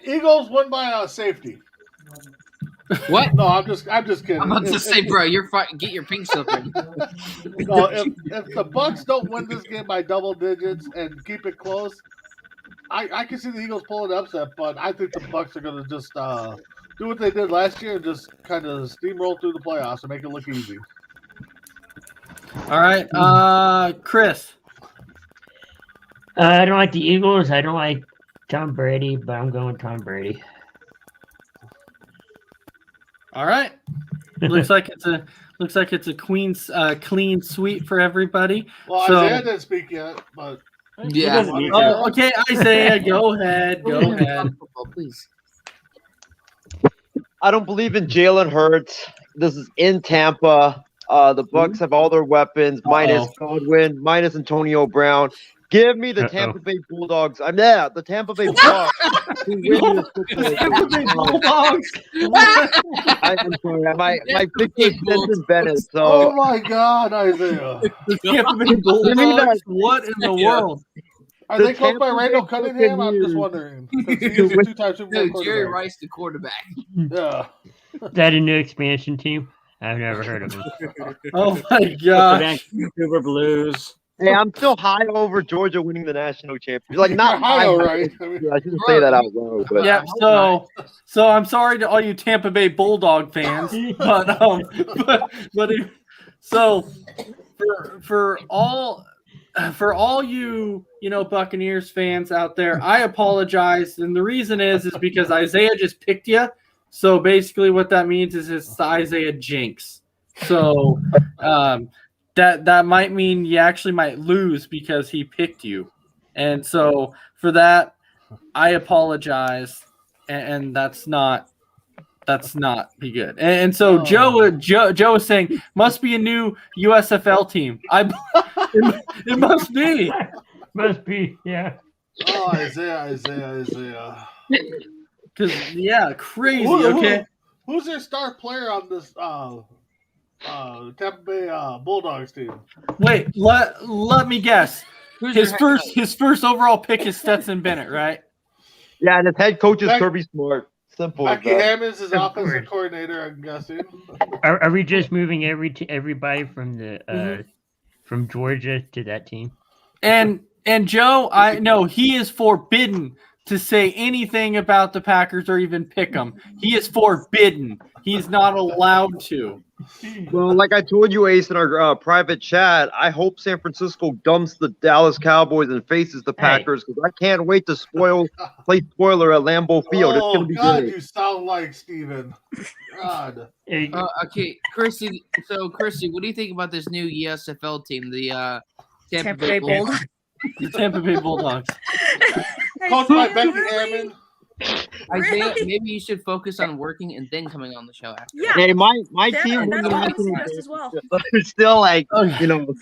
Speaker 3: Eagles win by safety.
Speaker 6: What?
Speaker 3: No, I'm just kidding.
Speaker 6: I'm about to say, bro, you're get your pink slip ready.
Speaker 3: No, if the Bucks don't win this game by double digits and keep it close, I can see the Eagles pulling the upset, but I think the Bucks are going to just do what they did last year and just kind of steamroll through the playoffs and make it look easy.
Speaker 2: All right, Chris.
Speaker 8: I don't like the Eagles. I don't like Tom Brady, but I'm going Tom Brady.
Speaker 2: All right. Looks like it's a clean sweep for everybody.
Speaker 3: Well, Isaiah didn't speak yet, but
Speaker 6: Yeah.
Speaker 2: Oh, okay, Isaiah, go ahead.
Speaker 6: Football, please.
Speaker 7: I don't believe in Jalen Hurts. This is in Tampa. The Bucks have all their weapons, minus Godwin, minus Antonio Brown. Give me the Tampa Bay Bulldogs. The Tampa Bay Bulldogs.
Speaker 2: Tampa Bay Bulldogs.
Speaker 7: I'm sorry, my big is Benson Bennett. So.
Speaker 3: Oh my God, Isaiah!
Speaker 2: Tampa Bay Bulldogs. What in the world?
Speaker 3: Are they coached by Randall Cunningham? I'm just wondering. He's a 2-time Super Bowl
Speaker 6: No, Jerry
Speaker 3: quarterback.
Speaker 6: Rice, the quarterback.
Speaker 3: Yeah.
Speaker 8: Is that a new expansion team? I've never heard of them.
Speaker 2: Oh my
Speaker 5: The
Speaker 2: God.
Speaker 5: Vancouver Blues.
Speaker 7: Hey, I'm still high over Georgia winning the national championship. Like not high,
Speaker 3: Ohio, right?
Speaker 7: I shouldn't say that out loud. But
Speaker 2: Yeah, so I'm sorry to all you Tampa Bay Bulldog fans, so for all you Buccaneers fans out there, I apologize, and the reason is because Isaiah just picked you. So basically, what that means is it's the Isaiah jinx. So that might mean you actually might lose because he picked you, and so for that, I apologize, and that's not be good. And so Joe is saying must be a new USFL team. It must be.
Speaker 8: Must be, yeah.
Speaker 3: Oh, Isaiah.
Speaker 2: Because crazy. Okay.
Speaker 3: Who's their star player on this Tampa Bay Bulldogs team?
Speaker 2: Wait, let me guess. His first overall pick is Stetson Bennett, right?
Speaker 7: yeah, and his head coach is Kirby Smart. Simple.
Speaker 3: Becky Hammonds is offensive coordinator, I'm guessing.
Speaker 8: Are we just moving everybody from the from Georgia to that team?
Speaker 2: And Joe, I know he is forbidden to say anything about the Packers or even pick them. He is forbidden. He's not allowed to.
Speaker 7: Well, like I told you, Ace, in our private chat, I hope San Francisco dumps the Dallas Cowboys and faces the Packers because I can't wait to play spoiler at Lambeau Field. It's
Speaker 3: Oh
Speaker 7: gonna be
Speaker 3: God,
Speaker 7: great.
Speaker 3: you sound like Steven. God.
Speaker 6: Okay, Chrissy. So, Chrissy, what do you think about this new ESFL team, the Tampa Bay Bulldogs?
Speaker 2: The Tampa Bay Bulldogs.
Speaker 3: Coached by Becky Hammond.
Speaker 6: Isaiah, maybe you should focus on working and then coming on the show after.
Speaker 9: Yeah.
Speaker 7: Hey, my
Speaker 9: That-
Speaker 7: team
Speaker 9: that's
Speaker 7: won
Speaker 9: what I
Speaker 7: the
Speaker 9: suggest as well.
Speaker 7: but they're still like, on a championship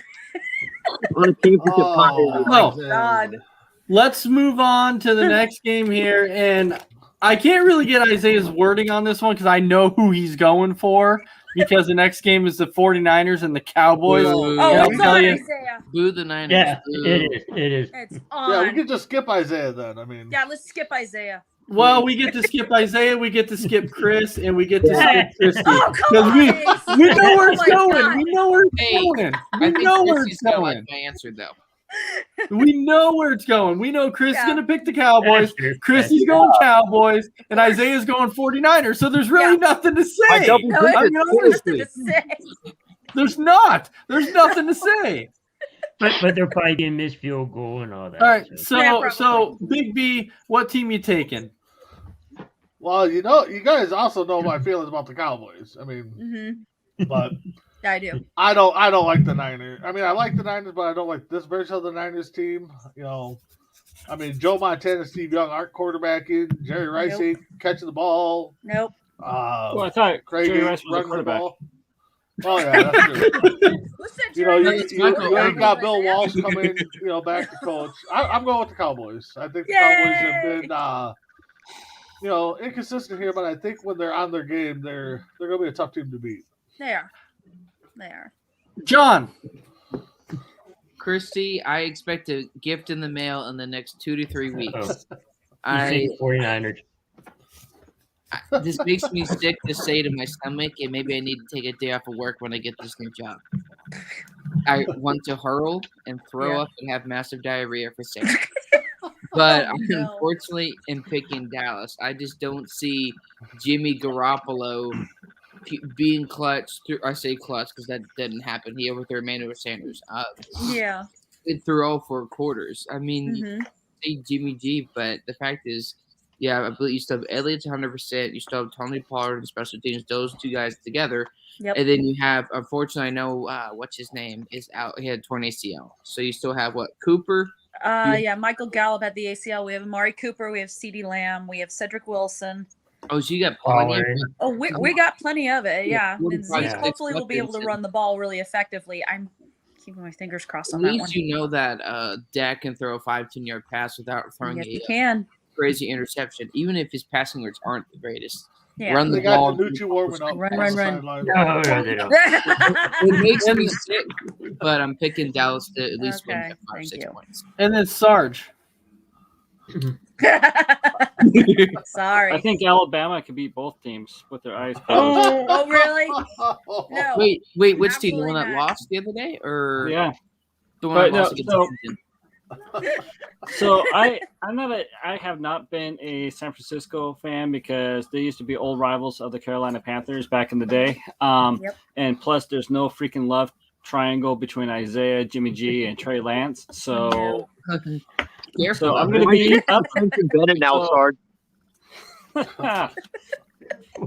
Speaker 3: Oh,
Speaker 2: No.
Speaker 9: God.
Speaker 2: Let's move on to the next game here. And I can't really get Isaiah's wording on this one because I know who he's going for because the next game is the 49ers and the Cowboys.
Speaker 6: Boo.
Speaker 9: Oh,
Speaker 2: I'll
Speaker 9: it's
Speaker 2: tell
Speaker 9: on,
Speaker 2: you-
Speaker 9: Isaiah.
Speaker 6: Boo the Niners.
Speaker 8: Yeah,
Speaker 6: Boo.
Speaker 8: it is. It is.
Speaker 9: It's
Speaker 3: Yeah, we
Speaker 9: on.
Speaker 3: could just skip Isaiah then. I mean,
Speaker 9: Yeah, let's skip Isaiah.
Speaker 2: Well, we get to skip Isaiah, we get to skip Chris, and we get to skip Christy.
Speaker 9: Oh, come
Speaker 2: 'Cause
Speaker 9: on,
Speaker 2: we-
Speaker 9: Ace.
Speaker 2: We know where
Speaker 9: Oh
Speaker 2: it's
Speaker 9: my
Speaker 2: going.
Speaker 9: God.
Speaker 2: We know where it's
Speaker 6: Hey,
Speaker 2: going.
Speaker 6: I
Speaker 2: We
Speaker 6: think
Speaker 2: know where
Speaker 6: Chrissy's
Speaker 2: it's
Speaker 6: gonna
Speaker 2: going.
Speaker 6: like my answer though.
Speaker 2: We know where it's going. We know Chris is
Speaker 9: Yeah.
Speaker 2: going to pick the Cowboys.
Speaker 8: That's true.
Speaker 2: Christy's going Cowboys, and Isaiah's going 49ers. So there's really
Speaker 9: Yeah.
Speaker 2: nothing to
Speaker 7: I
Speaker 2: say.
Speaker 7: double
Speaker 9: No,
Speaker 7: did
Speaker 2: I
Speaker 7: it.
Speaker 2: mean,
Speaker 9: Nothing
Speaker 2: honestly,
Speaker 9: to say.
Speaker 2: there's not. There's nothing to say.
Speaker 8: But they're probably getting missed field goal and all that.
Speaker 2: All right.
Speaker 8: so.
Speaker 2: So Big B, what team you taking?
Speaker 3: well, you know, you guys also know my feelings about the Cowboys. I mean,
Speaker 9: Mm-hmm.
Speaker 3: but
Speaker 9: Yeah, I do.
Speaker 3: I don't like the Niners. I mean, I like the Niners, but I don't like this version of the Niners team. You know, I mean, Joe Montana, Steve Young aren't quarterbacking. Jerry Rice
Speaker 9: Nope.
Speaker 3: ain't catching the ball.
Speaker 9: Nope.
Speaker 5: Well, I thought
Speaker 3: Craig
Speaker 5: Jerry
Speaker 3: ain't
Speaker 5: Rice was a
Speaker 3: running the
Speaker 5: quarterback.
Speaker 3: ball. Oh yeah, that's true.
Speaker 9: Listen,
Speaker 3: You know,
Speaker 9: Jerry,
Speaker 3: you ain't got Bill Walsh coming, you know, back to coach. I'm going with the Cowboys. I think the Cowboys have
Speaker 9: Yay!
Speaker 3: been, you know, inconsistent here, but I think when they're on their game, they're going to be a tough team to beat.
Speaker 9: They are. They are.
Speaker 2: John.
Speaker 6: Christy, I expect a gift in the mail in the next 2 to 3 weeks.
Speaker 8: You
Speaker 6: I
Speaker 8: think 49ers.
Speaker 6: this makes me sick to say to my stomach, and maybe I need to take a day off of work when I get this new job. I want to hurl and throw
Speaker 9: Yeah.
Speaker 6: up and have massive diarrhea for sale. But
Speaker 9: Oh,
Speaker 6: I
Speaker 9: no.
Speaker 6: unfortunately am picking Dallas. I just don't see Jimmy Garoppolo being clutch. I say clutch because that didn't happen. He overthrew Emmanuel Sanders.
Speaker 9: Yeah.
Speaker 6: Through all 4 quarters. I mean, you
Speaker 9: Mm-hmm.
Speaker 6: say Jimmy G, but the fact is, yeah, I believe you still have Elliott's 100%. You still have Tony Pollard and special teams. Those 2 guys together.
Speaker 9: Yep.
Speaker 6: And then you have, unfortunately, I know what's his name is out. He had torn ACL. So you still have what? Cooper?
Speaker 9: Yeah, Michael Gallup had the ACL. We have Amari Cooper. We have CeeDee Lamb. We have Cedric Wilson.
Speaker 6: Oh, so you got plenty of
Speaker 8: Pollard.
Speaker 9: Oh, we got plenty of it. Yeah. And
Speaker 6: 45,
Speaker 9: Zeke
Speaker 8: 6
Speaker 9: hopefully will be able to
Speaker 6: weapons.
Speaker 9: run the ball really effectively. I'm keeping my fingers crossed
Speaker 6: At
Speaker 9: on that one.
Speaker 6: least you know that Dak can throw a 5-10 yard pass without throwing
Speaker 9: Yes,
Speaker 6: a
Speaker 9: you can.
Speaker 6: crazy interception, even if his passing words aren't the greatest.
Speaker 9: Yeah.
Speaker 6: Run
Speaker 3: They
Speaker 6: the
Speaker 3: got
Speaker 6: ball.
Speaker 3: Danucci warming up.
Speaker 9: Run,
Speaker 3: on
Speaker 9: run,
Speaker 3: the
Speaker 9: run.
Speaker 3: sideline.
Speaker 8: No, they don't.
Speaker 6: It makes me sick, but I'm picking Dallas to at least win
Speaker 9: Okay,
Speaker 6: by 5
Speaker 9: thank
Speaker 6: 6
Speaker 9: you.
Speaker 6: points.
Speaker 2: And then Sarge.
Speaker 9: Sorry.
Speaker 5: I think Alabama could beat both teams with their eyes closed.
Speaker 9: Oh, really? No.
Speaker 6: Wait, which team? The one
Speaker 9: Absolutely
Speaker 6: that
Speaker 9: not.
Speaker 6: lost the other day, or
Speaker 5: Yeah.
Speaker 6: the one
Speaker 5: But
Speaker 6: that
Speaker 5: no,
Speaker 6: lost against
Speaker 5: so-
Speaker 6: Washington?
Speaker 5: So I have not been a San Francisco fan because they used to be old rivals of the Carolina Panthers back in the day.
Speaker 9: Yep.
Speaker 5: And plus, there's no freaking love triangle between Isaiah, Jimmy G, and Trey Lance. So,
Speaker 6: Careful.
Speaker 5: so I'm going to be up.
Speaker 7: I'm embedded now,
Speaker 5: So-
Speaker 7: Sarge.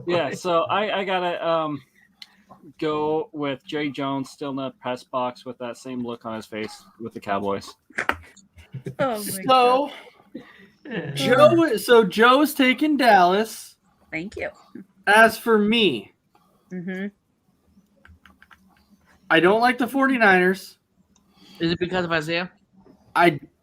Speaker 5: Yeah, so I gotta go with Jerry Jones still in the press box with that same look on his face with the Cowboys.
Speaker 9: Oh, my God.
Speaker 2: So Joe's taking Dallas.
Speaker 9: Thank you.
Speaker 2: As for me,
Speaker 9: Mm-hmm.
Speaker 2: I don't like the 49ers.
Speaker 6: Is it because of Isaiah?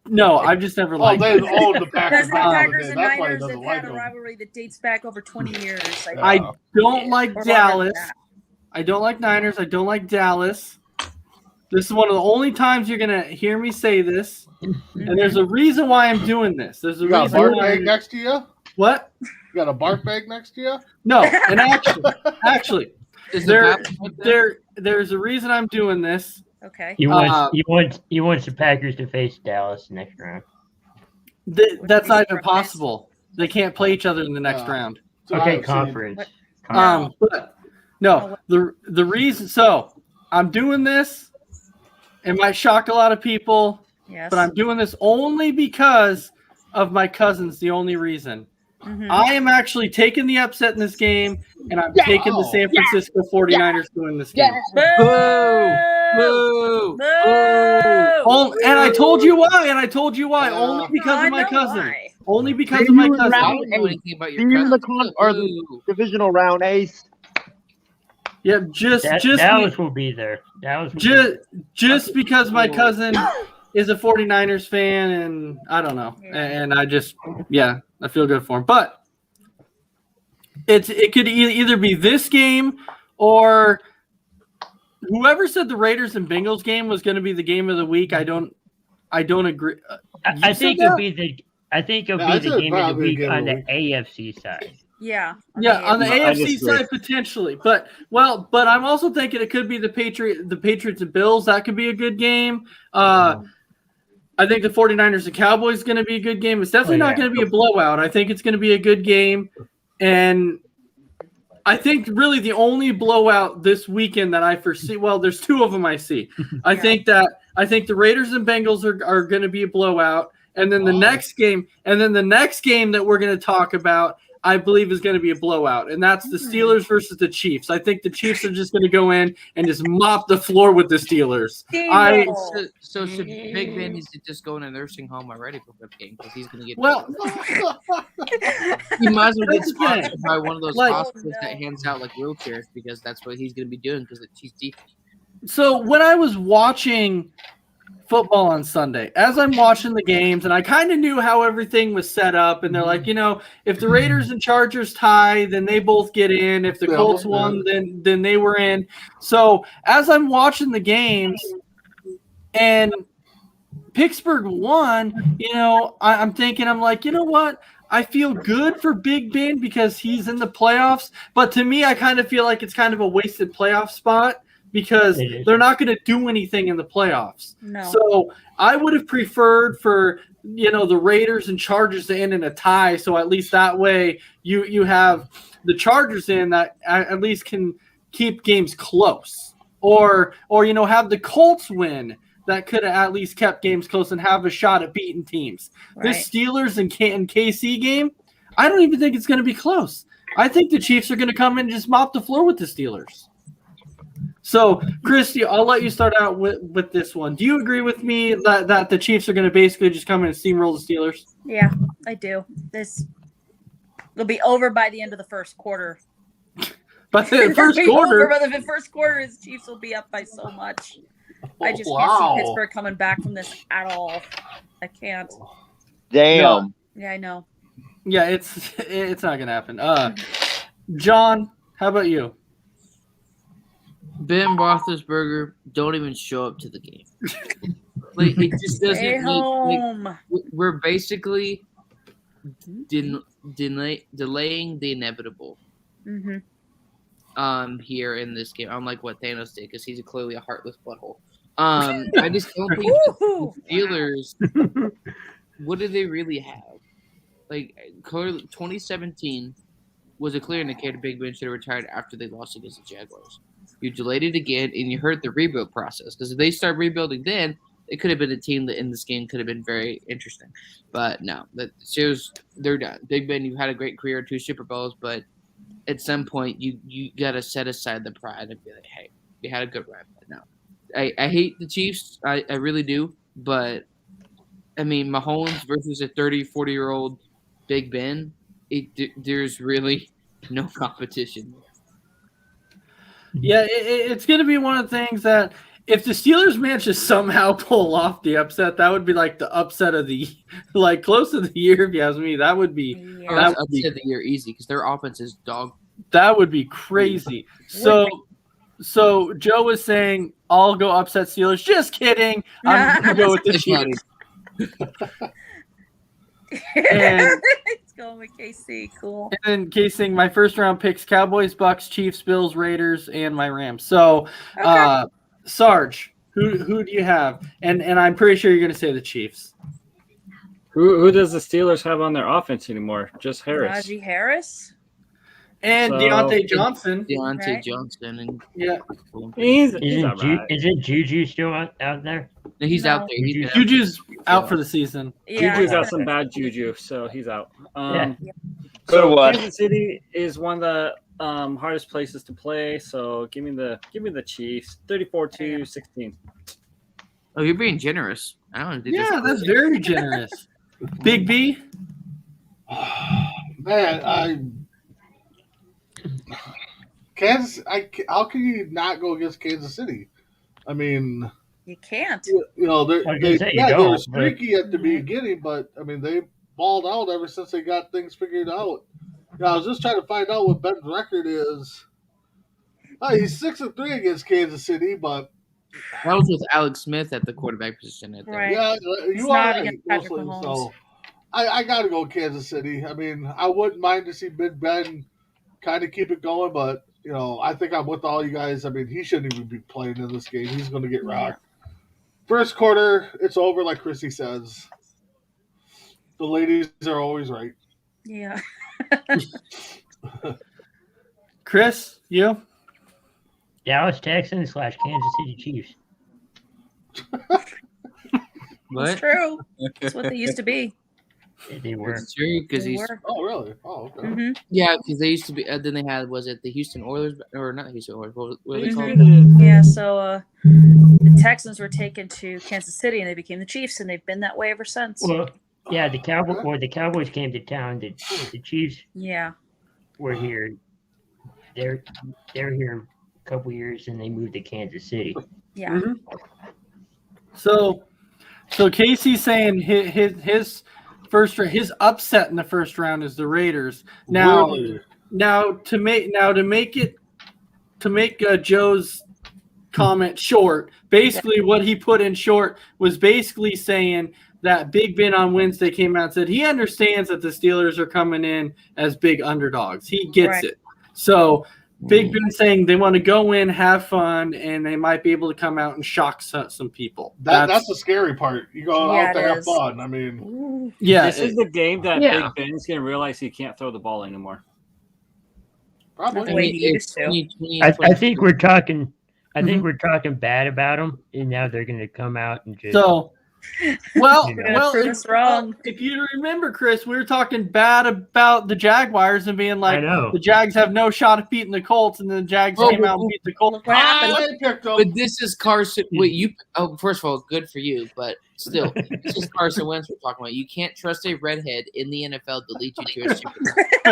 Speaker 2: No, I've just never
Speaker 3: Oh,
Speaker 2: liked
Speaker 3: they
Speaker 2: them.
Speaker 3: own the Packers.
Speaker 9: Because the
Speaker 3: back in
Speaker 9: Packers
Speaker 3: day.
Speaker 9: and
Speaker 3: That's why he
Speaker 9: Niners
Speaker 3: doesn't
Speaker 9: have
Speaker 3: like
Speaker 9: had a
Speaker 3: them.
Speaker 9: rivalry that dates back over 20 years.
Speaker 2: I don't
Speaker 9: Yeah.
Speaker 2: like
Speaker 9: Or longer than
Speaker 2: Dallas.
Speaker 9: that.
Speaker 2: I don't like Niners. I don't like Dallas. This is one of the only times you're going to hear me say this. And there's a reason why I'm doing this. There's a
Speaker 3: You got a
Speaker 2: reason
Speaker 3: barf
Speaker 2: why.
Speaker 3: bag next to you?
Speaker 2: What?
Speaker 3: You got a barf bag next to you?
Speaker 2: No, and actually,
Speaker 6: Is
Speaker 2: there,
Speaker 6: the Packers there?
Speaker 2: there's a reason I'm doing this.
Speaker 9: Okay.
Speaker 8: He wants the Packers to face Dallas next round.
Speaker 2: That's not even possible. They can't play each other in the next
Speaker 3: Yeah.
Speaker 2: round.
Speaker 3: So
Speaker 8: Okay,
Speaker 3: I've seen-
Speaker 8: conference.
Speaker 9: No.
Speaker 2: But No, the reason. So I'm doing this. It might shock a lot of people,
Speaker 9: Yes.
Speaker 2: but I'm doing this only because of my cousins. The only reason.
Speaker 9: Mhm.
Speaker 2: I am actually taking the upset in this game, and I'm taking the San Francisco 49ers to win this game.
Speaker 6: Boo!
Speaker 9: Boo!
Speaker 6: Boo!
Speaker 2: Oh, and I told you why. Only because
Speaker 9: I
Speaker 2: of my
Speaker 9: know
Speaker 2: cousin.
Speaker 9: why.
Speaker 2: Only because
Speaker 7: See
Speaker 2: of my
Speaker 7: you in
Speaker 2: cousin.
Speaker 6: I
Speaker 7: round
Speaker 6: don't know anything about
Speaker 7: See
Speaker 6: your
Speaker 7: you in the
Speaker 6: cousins.
Speaker 7: or the
Speaker 6: Boo.
Speaker 7: divisional round, Ace.
Speaker 2: Yeah, just
Speaker 8: Dallas will be there. Dallas will be there.
Speaker 2: just because my cousin is a 49ers fan, and I don't know, and I just I feel good for him. But it could either be this game or whoever said the Raiders and Bengals game was going to be the game of the week. I don't agree.
Speaker 8: I think it'll be the game of the
Speaker 3: probably
Speaker 8: week
Speaker 3: game of
Speaker 8: on
Speaker 3: the
Speaker 8: the
Speaker 3: week.
Speaker 8: AFC side.
Speaker 9: Yeah.
Speaker 2: On the
Speaker 5: I
Speaker 2: AFC
Speaker 5: disagree.
Speaker 2: side potentially, but I'm also thinking it could be the Patriots and Bills. That could be a good game. I think the 49ers and Cowboys is going to be a good game. It's definitely not going to be a blowout. I think it's going to be a good game, and I think really the only blowout this weekend that I foresee. Well, there's two of them I see. I think the Raiders and Bengals are going to be a blowout. And then the next game that we're going to talk about, I believe, is going to be a blowout, and that's the Steelers versus the Chiefs. I think the Chiefs are just going to go in and just mop the floor with the Steelers.
Speaker 6: So should Big Ben needs to just go in a nursing home already for that game because he's going to get.
Speaker 2: Well,
Speaker 6: he might as well get
Speaker 2: that's the thing.
Speaker 6: sponsored by one of those
Speaker 2: Like-
Speaker 6: hospitals that hands out like wheelchairs because that's what he's going to be doing because he's deep.
Speaker 2: So when I was watching football on Sunday, as I'm watching the games, and I kind of knew how everything was set up, and they're like, if the Raiders and Chargers tie, then they both get in. If the Colts won, then they were in. So as I'm watching the games, and Pittsburgh won, I'm thinking, I'm like, you know what? I feel good for Big Ben because he's in the playoffs, but to me, I kind of feel like it's kind of a wasted playoff spot because they're not going to do anything in the playoffs.
Speaker 9: No.
Speaker 2: So I would have preferred for, the Raiders and Chargers to end in a tie. So at least that way you have the Chargers in that at least can keep games close or have the Colts win. That could have at least kept games close and have a shot at beating teams.
Speaker 9: Right.
Speaker 2: This Steelers and KC game, I don't even think it's going to be close. I think the Chiefs are going to come in and just mop the floor with the Steelers. So, Christy, I'll let you start out with this one. Do you agree with me that the Chiefs are going to basically just come in and steamroll the Steelers?
Speaker 9: Yeah, I do. It'll be over by the end of the first quarter.
Speaker 2: But the first
Speaker 9: It'll be
Speaker 2: quarter,
Speaker 9: over by the first quarter, his Chiefs will be up by so much. I just can't see Pittsburgh coming back from this at all. I can't.
Speaker 7: Damn.
Speaker 9: Yeah, I know.
Speaker 2: yeah, it's not going to happen. John, how about you?
Speaker 6: Ben Roethlisberger don't even show up to the game. Like it just doesn't
Speaker 9: Stay
Speaker 6: make.
Speaker 9: home.
Speaker 6: We're basically delaying the inevitable.
Speaker 9: Mm-hmm.
Speaker 6: Here in this game, unlike what Thanos did, because he's clearly a heartless butthole. I just don't think the Steelers. What do they really have? Like 2017 was a clear indicator Big Ben should have retired after they lost against the Jaguars. You delayed it again, and you hurt the rebuild process. Because if they start rebuilding then, it could have been a team that in this game could have been very interesting. But no, that shows they're done. Big Ben, you had a great career, 2 Super Bowls, but at some point you got to set aside the pride and be like, hey, you had a good run. But no, I hate the Chiefs. I really do. But, I mean, Mahomes versus a 30, 40-year-old Big Ben, there's really no competition.
Speaker 2: Yeah, it's going to be one of the things that if the Steelers manage to somehow pull off the upset, that would be like the upset of the close to the year. If you ask me, that would be
Speaker 9: Yeah.
Speaker 6: Upset the year easy because their offense is dog.
Speaker 2: that would be crazy. So Joe was saying I'll go upset Steelers. Just kidding. I'm going to go with the Chiefs. And
Speaker 9: It's going with KC. Cool.
Speaker 2: then casing my first round picks: Cowboys, Bucks, Chiefs, Bills, Raiders, and my Rams. So, Sarge, who do you have? And I'm pretty sure you're going to say the Chiefs.
Speaker 5: Who does the Steelers have on their offense anymore? Just Harris.
Speaker 9: Najee Harris.
Speaker 2: And
Speaker 5: So-
Speaker 2: Deontay Johnson.
Speaker 6: Deontay
Speaker 9: Right.
Speaker 6: Johnson, and
Speaker 2: Yeah.
Speaker 5: He's
Speaker 8: Isn't
Speaker 5: all right.
Speaker 8: isn't Juju still out there?
Speaker 6: no, he's out
Speaker 9: No.
Speaker 6: there. He's been out
Speaker 2: Juju's out
Speaker 6: Yeah.
Speaker 2: for the season.
Speaker 9: Yeah,
Speaker 5: Juju's
Speaker 9: he's
Speaker 5: got
Speaker 9: been-
Speaker 5: some bad juju, so he's out.
Speaker 8: Yeah.
Speaker 7: So
Speaker 5: So
Speaker 7: what?
Speaker 5: Kansas City is one of the hardest places to play. So give me the Chiefs, 34-16.
Speaker 6: Oh, you're being generous. I don't do this.
Speaker 2: Yeah, that's very generous. Big B.
Speaker 3: Man, how can you not go against Kansas City? I mean,
Speaker 9: You can't.
Speaker 3: you know,
Speaker 8: I was gonna
Speaker 3: they
Speaker 8: say you
Speaker 3: were
Speaker 8: don't, but-
Speaker 3: streaky at the beginning, but I mean, they balled out ever since they got things figured out. You know, I was just trying to find out what Ben's record is. He's 6-3 against Kansas City, but
Speaker 6: That was with Alex Smith at the quarterback position. I think.
Speaker 9: Right.
Speaker 3: yeah,
Speaker 9: It's
Speaker 3: you
Speaker 9: not
Speaker 3: are right,
Speaker 9: against Patrick
Speaker 3: mostly.
Speaker 9: Mahomes.
Speaker 3: So I got to go Kansas City. I mean, I wouldn't mind to see Big Ben kind of keep it going, but you know, I think I'm with all you guys. I mean, he shouldn't even be playing in this game. He's going to get rocked. First quarter, it's over, like Chrissy says. The ladies are always right.
Speaker 9: Yeah.
Speaker 2: Chris, you?
Speaker 8: Dallas Texans / Kansas City Chiefs.
Speaker 9: It's
Speaker 6: What?
Speaker 9: true. That's what they used to be.
Speaker 8: They were.
Speaker 6: It's true because
Speaker 9: They
Speaker 6: he's
Speaker 9: were.
Speaker 3: Oh, really? Oh, okay.
Speaker 9: Mhm.
Speaker 6: yeah because they used to be. Then they had was it the Houston Oilers or not the Houston Oilers? What were they called?
Speaker 9: Yeah, so the Texans were taken to Kansas City and they became the Chiefs, and they've been that way ever since.
Speaker 8: Well, yeah, the Cowboys came to town. The Chiefs
Speaker 9: Yeah.
Speaker 8: were here. They're here a couple years, and they moved to Kansas City.
Speaker 9: Yeah.
Speaker 2: So Casey's saying his upset in the first round is the Raiders. Now,
Speaker 3: Really?
Speaker 2: to make Joe's comment short, basically what he put in short was basically saying that Big Ben on Wednesday came out and said he understands that the Steelers are coming in as big underdogs. He gets
Speaker 9: Right.
Speaker 2: it. So Big Ben saying they want to go in, have fun, and they might be able to come out and shock some people.
Speaker 3: That's the scary part. You go
Speaker 9: Yeah,
Speaker 3: out to
Speaker 9: it
Speaker 3: have
Speaker 9: is.
Speaker 3: fun. I mean,
Speaker 9: Ooh.
Speaker 2: yeah.
Speaker 5: This is the game that
Speaker 8: Yeah.
Speaker 5: Big Ben's going to realize he can't throw the ball anymore.
Speaker 9: Not the
Speaker 3: probably.
Speaker 9: way he used to.
Speaker 6: 2020,
Speaker 8: I think we're talking. I think we're talking bad about them, and now they're going to come out and just.
Speaker 2: So, well,
Speaker 8: You're
Speaker 9: gonna prove us wrong.
Speaker 2: if you remember, Chris, we were talking bad about the Jaguars and being
Speaker 8: I
Speaker 2: like,
Speaker 8: know.
Speaker 2: the Jags have no shot at beating the Colts, and the Jags
Speaker 6: Oh,
Speaker 2: came out and beat the Colts.
Speaker 9: Look what happened.
Speaker 3: I picked them.
Speaker 6: But this is Carson. Wait, you? Oh, first of all, good for you. But still, this is Carson Wentz we're talking about. You can't trust a redhead in the NFL to lead you to a Super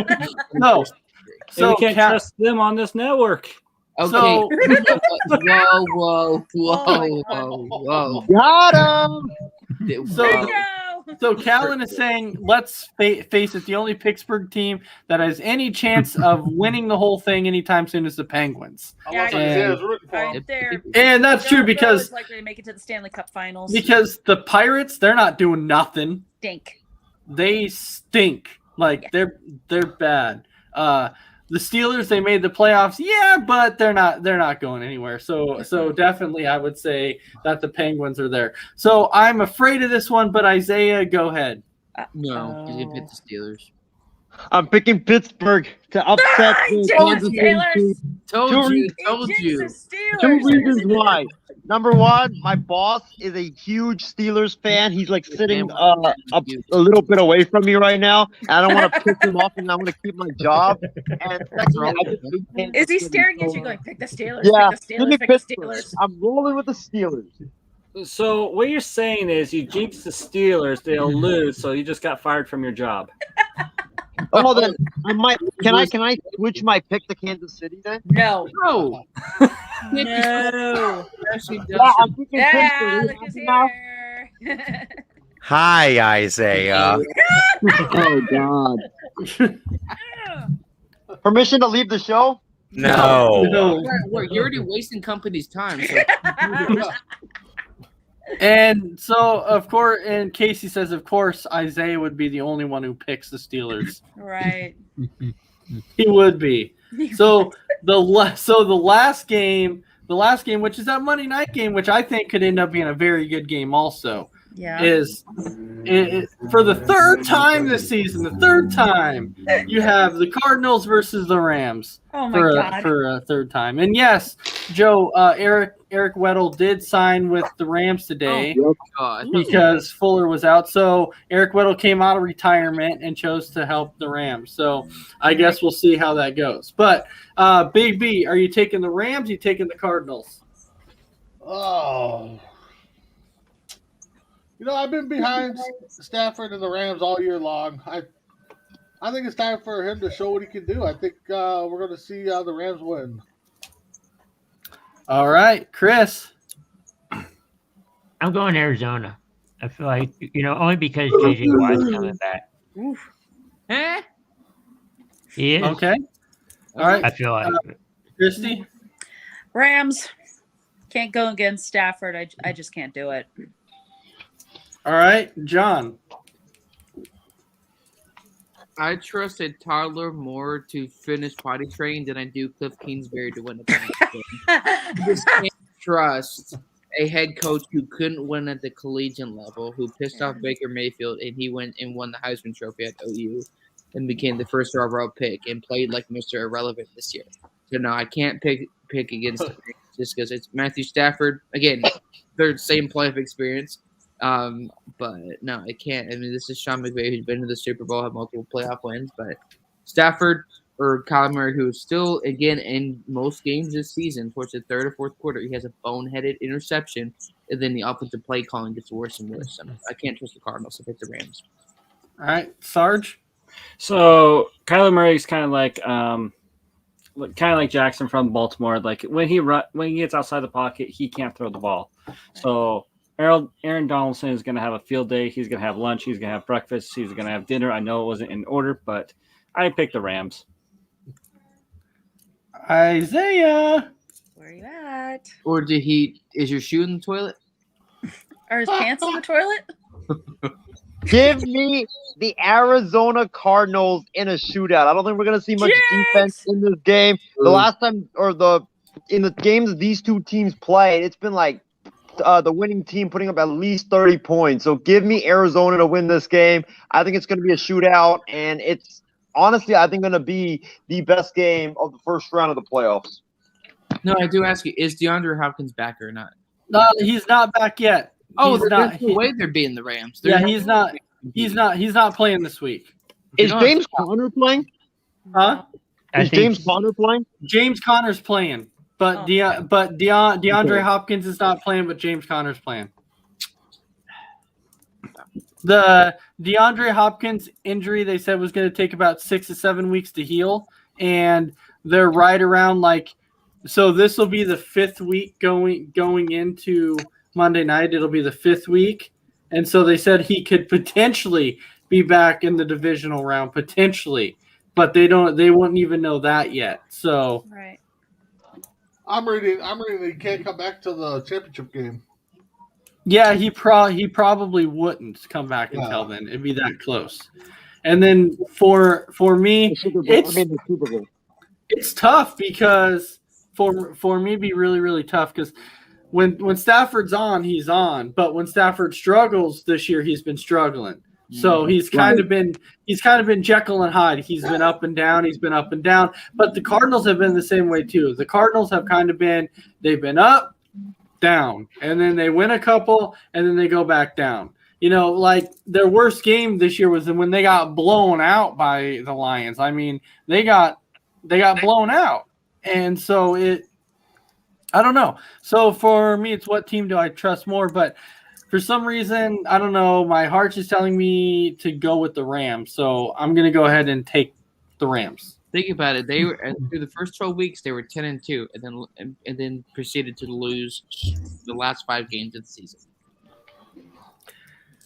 Speaker 6: Bowl.
Speaker 2: No.
Speaker 5: So
Speaker 2: So,
Speaker 5: we can't
Speaker 2: Cal-
Speaker 5: trust them on this network.
Speaker 6: Okay.
Speaker 2: So-
Speaker 6: whoa.
Speaker 7: Got him.
Speaker 2: So-
Speaker 6: Wow.
Speaker 9: No.
Speaker 2: So Callan is saying, let's face it, the only Pittsburgh team that has any chance of winning the whole thing anytime soon is the Penguins.
Speaker 3: Unless
Speaker 9: Yeah,
Speaker 3: Isaiah's rooting for
Speaker 9: Right
Speaker 3: them.
Speaker 9: there.
Speaker 2: And that's true
Speaker 9: Joe Burrow
Speaker 2: because
Speaker 9: is likely to make it to the Stanley Cup Finals.
Speaker 2: the Pirates, they're not doing nothing.
Speaker 9: Stink.
Speaker 2: They stink. Like they're bad. The Steelers, they made the playoffs, yeah, but they're not going anywhere. So definitely I would say that the Penguins are there. So I'm afraid of this one, but Isaiah, go ahead.
Speaker 6: No, he's gonna pick the Steelers.
Speaker 7: I'm picking Pittsburgh to upset
Speaker 9: Ah,
Speaker 7: the
Speaker 9: he
Speaker 7: Kansas
Speaker 9: jinxed
Speaker 7: City
Speaker 9: Steelers.
Speaker 7: Chiefs.
Speaker 6: Told
Speaker 7: Two
Speaker 6: you.
Speaker 7: reasons.
Speaker 6: Told
Speaker 9: He
Speaker 6: you.
Speaker 9: jinxed the
Speaker 7: Two
Speaker 9: Steelers.
Speaker 7: reasons why. Number one, my boss is a huge Steelers fan. He's like sitting a little bit away from me right now. And I don't want to piss him off, and I want to keep my job. And secondly, I just hate Kansas
Speaker 9: Is he
Speaker 7: City
Speaker 9: staring at
Speaker 7: so
Speaker 9: you
Speaker 7: much.
Speaker 9: going, pick the Steelers,
Speaker 7: Yeah,
Speaker 9: pick the
Speaker 7: give me
Speaker 9: Steelers, pick the
Speaker 7: Pittsburgh.
Speaker 9: Steelers?
Speaker 7: I'm rolling with the Steelers.
Speaker 5: So what you're saying is you jinx the Steelers, they'll lose, so you just got fired from your job.
Speaker 7: Oh, then I might. Can I switch my pick to Kansas City then?
Speaker 9: No.
Speaker 6: No.
Speaker 9: No.
Speaker 6: Actually,
Speaker 7: Yeah, I'm picking
Speaker 9: Yeah,
Speaker 7: Pittsburgh.
Speaker 9: look who's
Speaker 7: Now-
Speaker 9: here.
Speaker 10: Hi, Isaiah.
Speaker 7: Oh God. Permission to leave the show?
Speaker 10: No.
Speaker 2: No.
Speaker 6: You're already wasting company's time. So
Speaker 2: And so, of course, and Casey says, of course, Isaiah would be the only one who picks the Steelers.
Speaker 9: Right.
Speaker 2: He would be. So the last game, which is that Monday night game, which I think could end up being a very good game also.
Speaker 9: Yeah.
Speaker 2: is for the third time this season, the third time, you have the Cardinals versus the Rams
Speaker 9: Oh my God.
Speaker 2: for a third time. And yes, Joe, Eric Weddle did sign with the Rams today
Speaker 6: God.
Speaker 2: because Fuller was out. So Eric Weddle came out of retirement and chose to help the Rams. So I guess we'll see how that goes. But Big B, are you taking the Rams? Are you taking the Cardinals?
Speaker 3: Oh. I've been behind Stafford and the Rams all year long. I think it's time for him to show what he can do. I think we're going to see the Rams win.
Speaker 2: All right, Chris.
Speaker 8: I'm going Arizona. I feel like, only because JJ Watt's coming back.
Speaker 6: Eh?
Speaker 8: He is.
Speaker 2: Okay. All right.
Speaker 8: I feel like
Speaker 2: Christy.
Speaker 9: Rams. Can't go against Stafford. I just can't do it.
Speaker 2: All right, John.
Speaker 6: I trusted Toddler more to finish potty train than I do Cliff Kingsbury to win the game. I just can't trust a head coach who couldn't win at the collegiate level, who pissed off Baker Mayfield, and he went and won the Heisman Trophy at OU and became the first overall pick and played like Mr. Irrelevant this year. So no, I can't pick against the Rams just because it's Matthew Stafford. Again, they're the same playoff experience. But no, it can't. I mean, this is Sean McVay, who's been to the Super Bowl, have multiple playoff wins. But Stafford or Kyler Murray, who is still, again, in most games this season, towards the third or fourth quarter, he has a boneheaded interception, and then the offensive play calling gets worse and worse. I can't trust the Cardinals to pick the Rams.
Speaker 2: All right, Sarge.
Speaker 5: So Kyler Murray's kind of like Jackson from Baltimore. Like when he gets outside the pocket, he can't throw the ball. So Aaron Donaldson is going to have a field day. He's going to have lunch. He's going to have breakfast. He's going to have dinner. I know it wasn't in order, but I picked the Rams.
Speaker 2: Isaiah.
Speaker 9: Where you at?
Speaker 6: Or is your shoe in the toilet?
Speaker 9: Are his pants in the toilet?
Speaker 7: Give me the Arizona Cardinals in a shootout. I don't think we're going to see much defense in this game. The last time, in the games these two teams played, it's been like the winning team putting up at least 30 points. So give me Arizona to win this game. I think it's going to be a shootout, and it's honestly, I think, going to be the best game of the first round of the playoffs.
Speaker 6: No, I do ask you, is DeAndre Hopkins back or not?
Speaker 2: No, he's not back yet.
Speaker 6: Oh,
Speaker 2: he's not.
Speaker 6: There's no way they're beating the Rams.
Speaker 2: He's not. He's not playing this week.
Speaker 7: Is James Conner playing?
Speaker 2: Huh?
Speaker 7: Is James Conner playing?
Speaker 2: James Conner's playing, but DeAndre Hopkins is not playing, but James Conner's playing. The DeAndre Hopkins injury, they said, was going to take about 6 to 7 weeks to heal, and they're right around so this will be the 5th week going into Monday night. It'll be the 5th week, and so they said he could potentially be back in the divisional round, potentially, but they wouldn't even know that yet. So
Speaker 9: right.
Speaker 3: I'm reading he can't come back to the championship game.
Speaker 2: Yeah, he probably wouldn't come back until then. It'd be that close. And then for me, it's tough because for me, it'd be really, really tough because when Stafford's on, he's on. But when Stafford struggles this year, he's been struggling. So he's kind of been Jekyll and Hyde. He's been up and down. He's been up and down. But the Cardinals have been the same way too. The Cardinals have they've been up, down, and then they win a couple, and then they go back down. Like their worst game this year was when they got blown out by the Lions. I mean, they got blown out, and so I don't know. So for me, it's what team do I trust more? But for some reason, I don't know. My heart's just telling me to go with the Rams, so I'm going to go ahead and take the Rams.
Speaker 6: Think about it. They were through the first 12 weeks. They were 10-2, and then proceeded to lose the last 5 games of the season.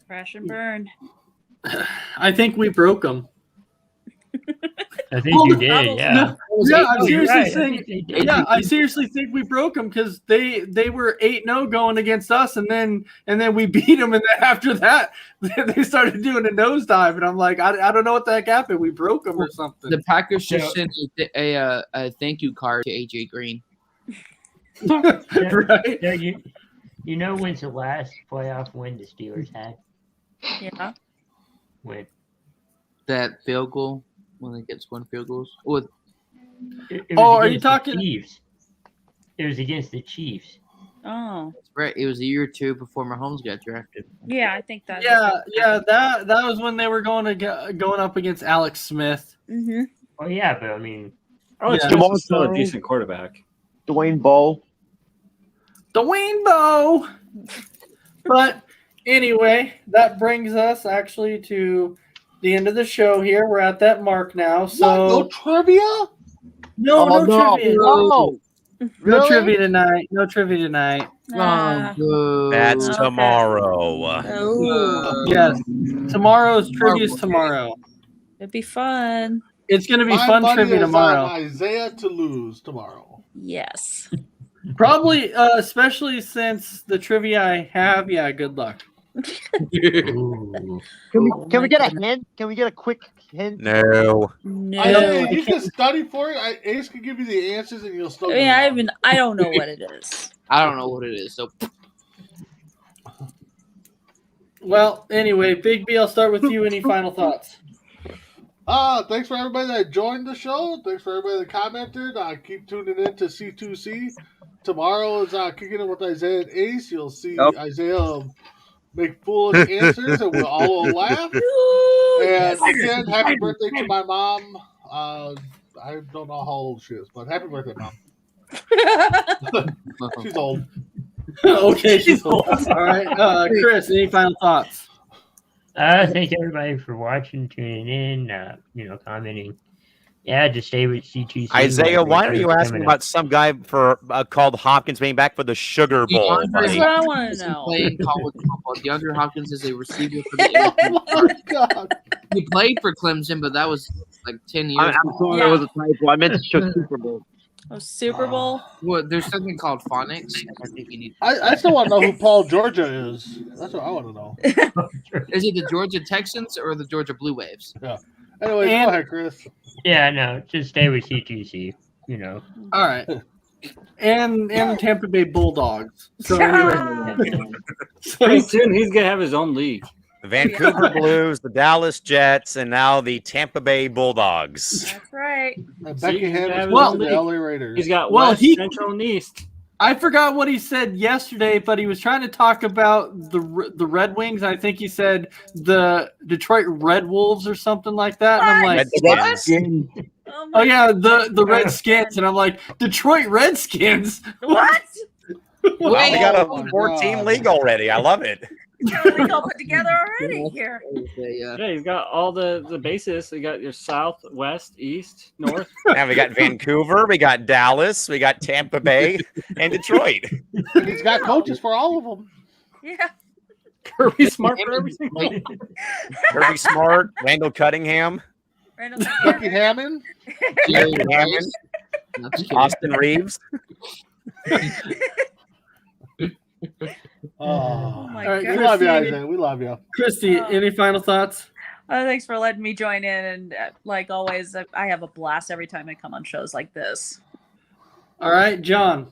Speaker 9: Crash and burn.
Speaker 2: I think we broke them.
Speaker 8: I think you did, yeah.
Speaker 2: I seriously think we broke them because they were 8-0 going against us, and then we beat them, and then after that they started doing a nosedive, and I'm like, I don't know what the heck happened. We broke them or something.
Speaker 6: The Packers should send a thank you card to AJ Green.
Speaker 2: Right?
Speaker 8: Yeah, You know when's the last playoff win the Steelers had?
Speaker 9: Yeah.
Speaker 8: When
Speaker 6: That field goal when they gets 1 field goals. With
Speaker 8: it
Speaker 2: Oh,
Speaker 8: was
Speaker 2: are you
Speaker 8: against the
Speaker 2: talking?
Speaker 8: Chiefs. It was against the Chiefs.
Speaker 9: Oh.
Speaker 6: right, it was a year or two before Mahomes got drafted.
Speaker 9: Yeah, I think that.
Speaker 2: Yeah. That was when they were going up against Alex Smith.
Speaker 9: Mm-hmm.
Speaker 8: Oh yeah, but I mean,
Speaker 5: Alex
Speaker 2: Yeah.
Speaker 5: Smith
Speaker 7: Jamal
Speaker 5: is still a
Speaker 7: Charles.
Speaker 5: decent quarterback.
Speaker 7: Dwayne Bowe.
Speaker 2: Dwayne Bowe. But anyway, that brings us actually to the end of the show here. We're at that mark now. So
Speaker 3: What? No trivia?
Speaker 2: no trivia.
Speaker 7: No.
Speaker 2: No
Speaker 7: Really?
Speaker 2: trivia tonight. No trivia tonight.
Speaker 9: Ah.
Speaker 10: That's
Speaker 9: Okay.
Speaker 10: tomorrow.
Speaker 9: Oh.
Speaker 2: Yes. Tomorrow's trivia is tomorrow.
Speaker 9: It'd be fun.
Speaker 2: It's going to be
Speaker 3: My
Speaker 2: fun
Speaker 3: money
Speaker 2: trivia
Speaker 3: is
Speaker 2: tomorrow.
Speaker 3: on Isaiah to lose tomorrow.
Speaker 9: Yes.
Speaker 2: Probably, especially since the trivia I have. Yeah, good luck.
Speaker 8: ooh.
Speaker 7: Can we get a hint? Can we get a quick hint?
Speaker 10: No.
Speaker 9: No.
Speaker 3: Isaiah, you can study for it. Ace can give you the answers, and you'll still.
Speaker 9: I mean, I don't know what it is.
Speaker 6: I don't know what it is. So
Speaker 2: Well, anyway, Big B, I'll start with you. Any final thoughts?
Speaker 3: Thanks for everybody that joined the show. Thanks for everybody that commented. Keep tuning in to C2C. Tomorrow is Kicking It with Isaiah and Ace. You'll see Isaiah make foolish answers, and we'll all laugh. And again, happy birthday to my mom. I don't know how old she is, but happy birthday, Mom. She's old.
Speaker 2: Okay, she's old. All right, Chris, any final thoughts?
Speaker 8: Thank everybody for watching, tuning in, commenting. Yeah, just stay with C2C.
Speaker 10: Isaiah, why are you asking about some guy called Hopkins being back for the Sugar Bowl?
Speaker 9: That's
Speaker 10: buddy?
Speaker 9: what I want to know.
Speaker 6: playing college football. DeAndre Hopkins is a receiver for the
Speaker 3: Oh my God.
Speaker 6: He played for Clemson, but that was like 10 years.
Speaker 7: I'm sorry, that was a typo. I meant to show Super Bowl.
Speaker 9: Oh, Super Bowl.
Speaker 6: Well, there's something called phonics. I think you need.
Speaker 3: I still want to know who Paul Georgia is. That's what I want to know.
Speaker 6: Is it the Georgia Texans or the Georgia Blue Waves?
Speaker 3: Anyway, go ahead, Chris.
Speaker 8: Yeah, no, just stay with C2C.
Speaker 2: All right. And the Tampa Bay Bulldogs. So anyway,
Speaker 5: Pretty soon he's gonna have his own league.
Speaker 10: The Vancouver Blues, the Dallas Jets, and now the Tampa Bay Bulldogs.
Speaker 9: That's right.
Speaker 3: And
Speaker 5: See,
Speaker 3: Becky
Speaker 5: he's
Speaker 3: Hammond
Speaker 5: got
Speaker 3: is
Speaker 5: his
Speaker 2: well,
Speaker 5: own
Speaker 3: the
Speaker 5: league.
Speaker 3: LA Raiders.
Speaker 5: He's got
Speaker 2: Well,
Speaker 5: West, Central, and East.
Speaker 2: I forgot what he said yesterday, but he was trying to talk about the Red Wings. I think he said the Detroit Red Wolves or something like that. And I'm like,
Speaker 10: Redskins.
Speaker 2: oh yeah, the Redskins, and I'm like, Detroit Redskins.
Speaker 9: What?
Speaker 10: Well, we got
Speaker 3: Oh
Speaker 10: a
Speaker 3: my
Speaker 10: 4-team
Speaker 3: God.
Speaker 10: league already. I love it.
Speaker 9: We all put together already here.
Speaker 6: Yeah.
Speaker 5: Yeah, he's got all the bases. You got your South, West, East, North.
Speaker 10: Now we got Vancouver, we got Dallas, we got Tampa Bay, and Detroit.
Speaker 3: And he's got coaches for all of them.
Speaker 9: Yeah.
Speaker 5: Kirby Smart for everything.
Speaker 10: Kirby Smart, Randall Cunningham,
Speaker 9: Randall
Speaker 3: Becky Hammond.
Speaker 6: Jerry
Speaker 10: Hammond,
Speaker 6: Rice. No, just kidding.
Speaker 10: Austin Reeves.
Speaker 3: Oh,
Speaker 9: my
Speaker 2: All right,
Speaker 3: we
Speaker 9: God.
Speaker 3: love you,
Speaker 2: Christy,
Speaker 3: Isaiah. We love you.
Speaker 2: Christy, any final thoughts?
Speaker 9: Thanks for letting me join in. And like always, I have a blast every time I come on shows like this.
Speaker 2: All right, John.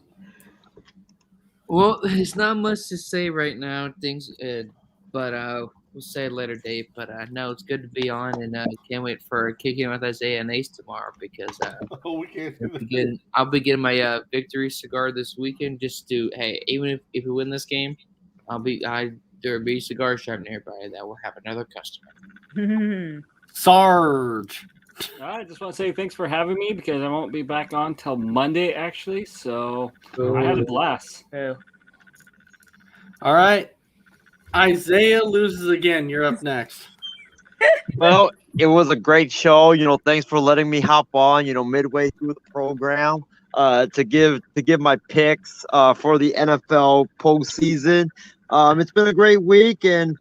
Speaker 6: Well, there's not much to say right now. But we'll say a later date. But no, it's good to be on, and can't wait for Kicking with Isaiah and Ace tomorrow because
Speaker 3: We can't do that.
Speaker 6: I'll be getting my victory cigar this weekend. Just to even if we win this game, there will be a cigar shop nearby that will have another customer.
Speaker 2: Sarge.
Speaker 5: I just want to say thanks for having me because I won't be back on till Monday actually. So I had a blast.
Speaker 2: All right. Isaiah loses again. You're up next.
Speaker 7: Well, it was a great show. Thanks for letting me hop on, midway through the program, to give my picks for the NFL postseason. It's been a great week, and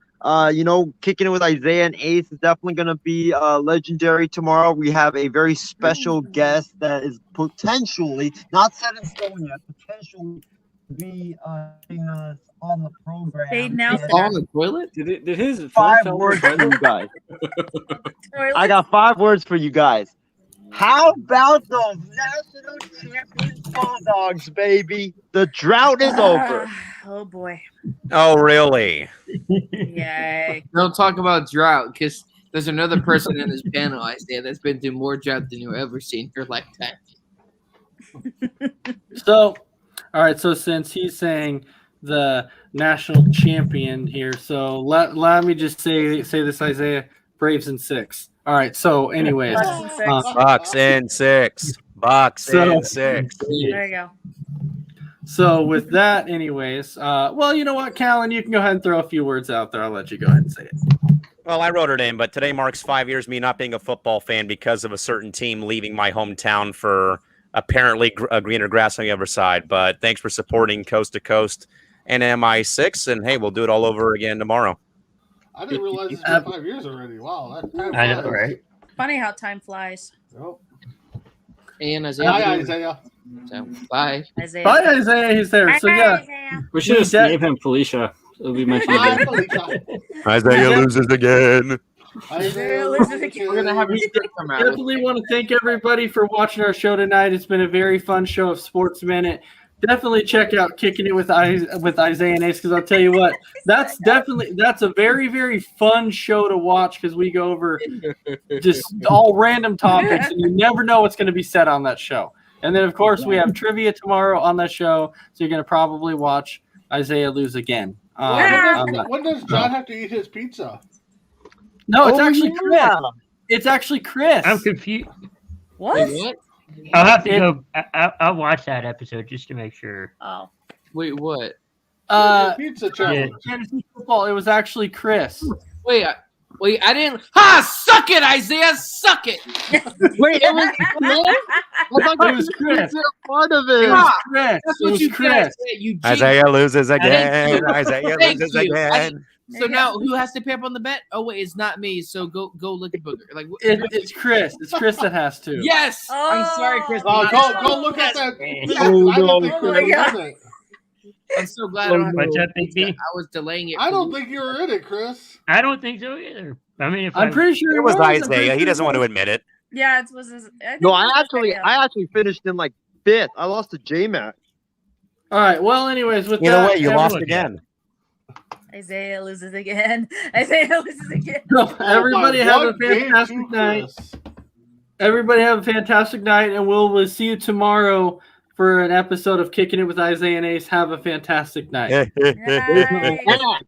Speaker 7: Kicking It with Isaiah and Ace is definitely going to be legendary tomorrow. We have a very special guest that is potentially not set in stone yet, potentially be joining us on the program.
Speaker 9: Fading out
Speaker 6: Fall in the toilet?
Speaker 5: Did his phone
Speaker 7: 5
Speaker 5: fell
Speaker 7: words for you guys. I
Speaker 9: I
Speaker 7: got 5 words for you guys. How about those national championship Bulldogs, baby. The drought is over.
Speaker 9: Oh boy.
Speaker 10: Oh, really?
Speaker 9: Yay.
Speaker 6: Don't talk about drought, because there's another person in this panel, Isaiah, that's been through more drought than you've ever seen in your lifetime.
Speaker 2: So, all right. So since he's saying the national champion here, so let me just say this, Isaiah. Braves in 6. All right. So, anyways,
Speaker 9: Bucks in 6.
Speaker 10: Bucks in 6. Bucks in 6.
Speaker 9: There you go.
Speaker 2: So with that, anyways, well, you know what, Callan, you can go ahead and throw a few words out there. I'll let you go ahead and say it.
Speaker 10: Well, I wrote it in, but today marks 5 years me not being a football fan because of a certain team leaving my hometown for apparently a greener grass on the other side. But thanks for supporting Coast to Coast and MI6, and hey, we'll do it all over again tomorrow.
Speaker 3: I didn't realize it's been 5 years already. Wow, that time
Speaker 8: I know,
Speaker 3: flies.
Speaker 8: right?
Speaker 9: Funny how time flies.
Speaker 3: Yep.
Speaker 6: And Isaiah.
Speaker 3: Hi, Isaiah.
Speaker 6: So, bye.
Speaker 9: Isaiah.
Speaker 2: Bye, Isaiah. He's there. So yeah,
Speaker 9: Isaiah.
Speaker 5: We should have named him Felicia. It'll be much
Speaker 3: Hi,
Speaker 5: easier.
Speaker 3: Felicia.
Speaker 10: Isaiah loses again.
Speaker 3: Isaiah,
Speaker 6: We're gonna have a stick come out.
Speaker 2: definitely want to thank everybody for watching our show tonight. It's been a very fun show of Sports Minute. Definitely check out Kicking It with Isaiah and Ace, because I'll tell you what, that's a very, very fun show to watch, because we go over just all random topics and you never know what's going to be said on that show. And then of course we have trivia tomorrow on that show, so you're going to probably watch Isaiah lose again.
Speaker 3: When does John have to eat his pizza?
Speaker 2: No, it's actually Chris. It's actually Chris.
Speaker 8: I'm confused.
Speaker 9: What?
Speaker 6: Wait, what?
Speaker 8: I'll have to go. I'll watch that episode just to make sure.
Speaker 9: Oh.
Speaker 6: Wait, what?
Speaker 3: Pizza challenge.
Speaker 2: Fantasy football. It was actually Chris.
Speaker 6: Wait, I didn't. Suck it, Isaiah, suck it. Wait, it was.
Speaker 2: It was Chris.
Speaker 7: Part of
Speaker 2: It
Speaker 7: it.
Speaker 2: was Chris.
Speaker 6: That's
Speaker 2: It
Speaker 6: what
Speaker 2: was
Speaker 6: you said.
Speaker 2: Chris.
Speaker 6: You jinxed
Speaker 10: Isaiah loses again.
Speaker 6: didn't-
Speaker 10: Isaiah
Speaker 6: Thank
Speaker 10: loses
Speaker 6: you.
Speaker 10: again.
Speaker 6: So now, who has to pay up on the bet? Oh wait, it's not me. So go look at Booger. Like,
Speaker 2: It's Chris. It's Chris that has to.
Speaker 6: yes. I'm sorry, Chris.
Speaker 3: Oh,
Speaker 6: but
Speaker 3: go look at that.
Speaker 8: Oh,
Speaker 3: I don't think
Speaker 9: Oh
Speaker 3: Chris
Speaker 9: my
Speaker 3: was
Speaker 9: God.
Speaker 3: in it.
Speaker 6: I'm so glad I don't have
Speaker 8: What's
Speaker 6: to-
Speaker 8: up, Big B?
Speaker 6: I was delaying it.
Speaker 3: I
Speaker 6: for
Speaker 3: don't
Speaker 6: you.
Speaker 3: think you were in it, Chris.
Speaker 8: I don't think so either. I mean, if
Speaker 2: I'm pretty sure
Speaker 10: It was
Speaker 2: I'm pretty
Speaker 10: Isaiah. He
Speaker 2: sure
Speaker 10: doesn't
Speaker 2: it
Speaker 10: want to
Speaker 2: was.
Speaker 10: admit it.
Speaker 9: Yeah, it was his. think
Speaker 7: No,
Speaker 9: it
Speaker 7: I
Speaker 9: was Isaiah.
Speaker 7: actually finished in like 5th. I lost to J-Mac.
Speaker 2: All right. Well, anyways, with
Speaker 10: Either
Speaker 2: that,
Speaker 10: way, you lost
Speaker 8: everyone-
Speaker 10: again.
Speaker 9: Isaiah loses again. Isaiah loses again.
Speaker 2: everybody
Speaker 3: Oh,
Speaker 2: have a
Speaker 3: one game
Speaker 2: fantastic
Speaker 3: too,
Speaker 2: night.
Speaker 3: Chris.
Speaker 2: Everybody have a fantastic night, and we'll see you tomorrow for an episode of Kicking It with Isaiah and Ace. Have a fantastic night.
Speaker 9: Yay.
Speaker 7: Bulldog.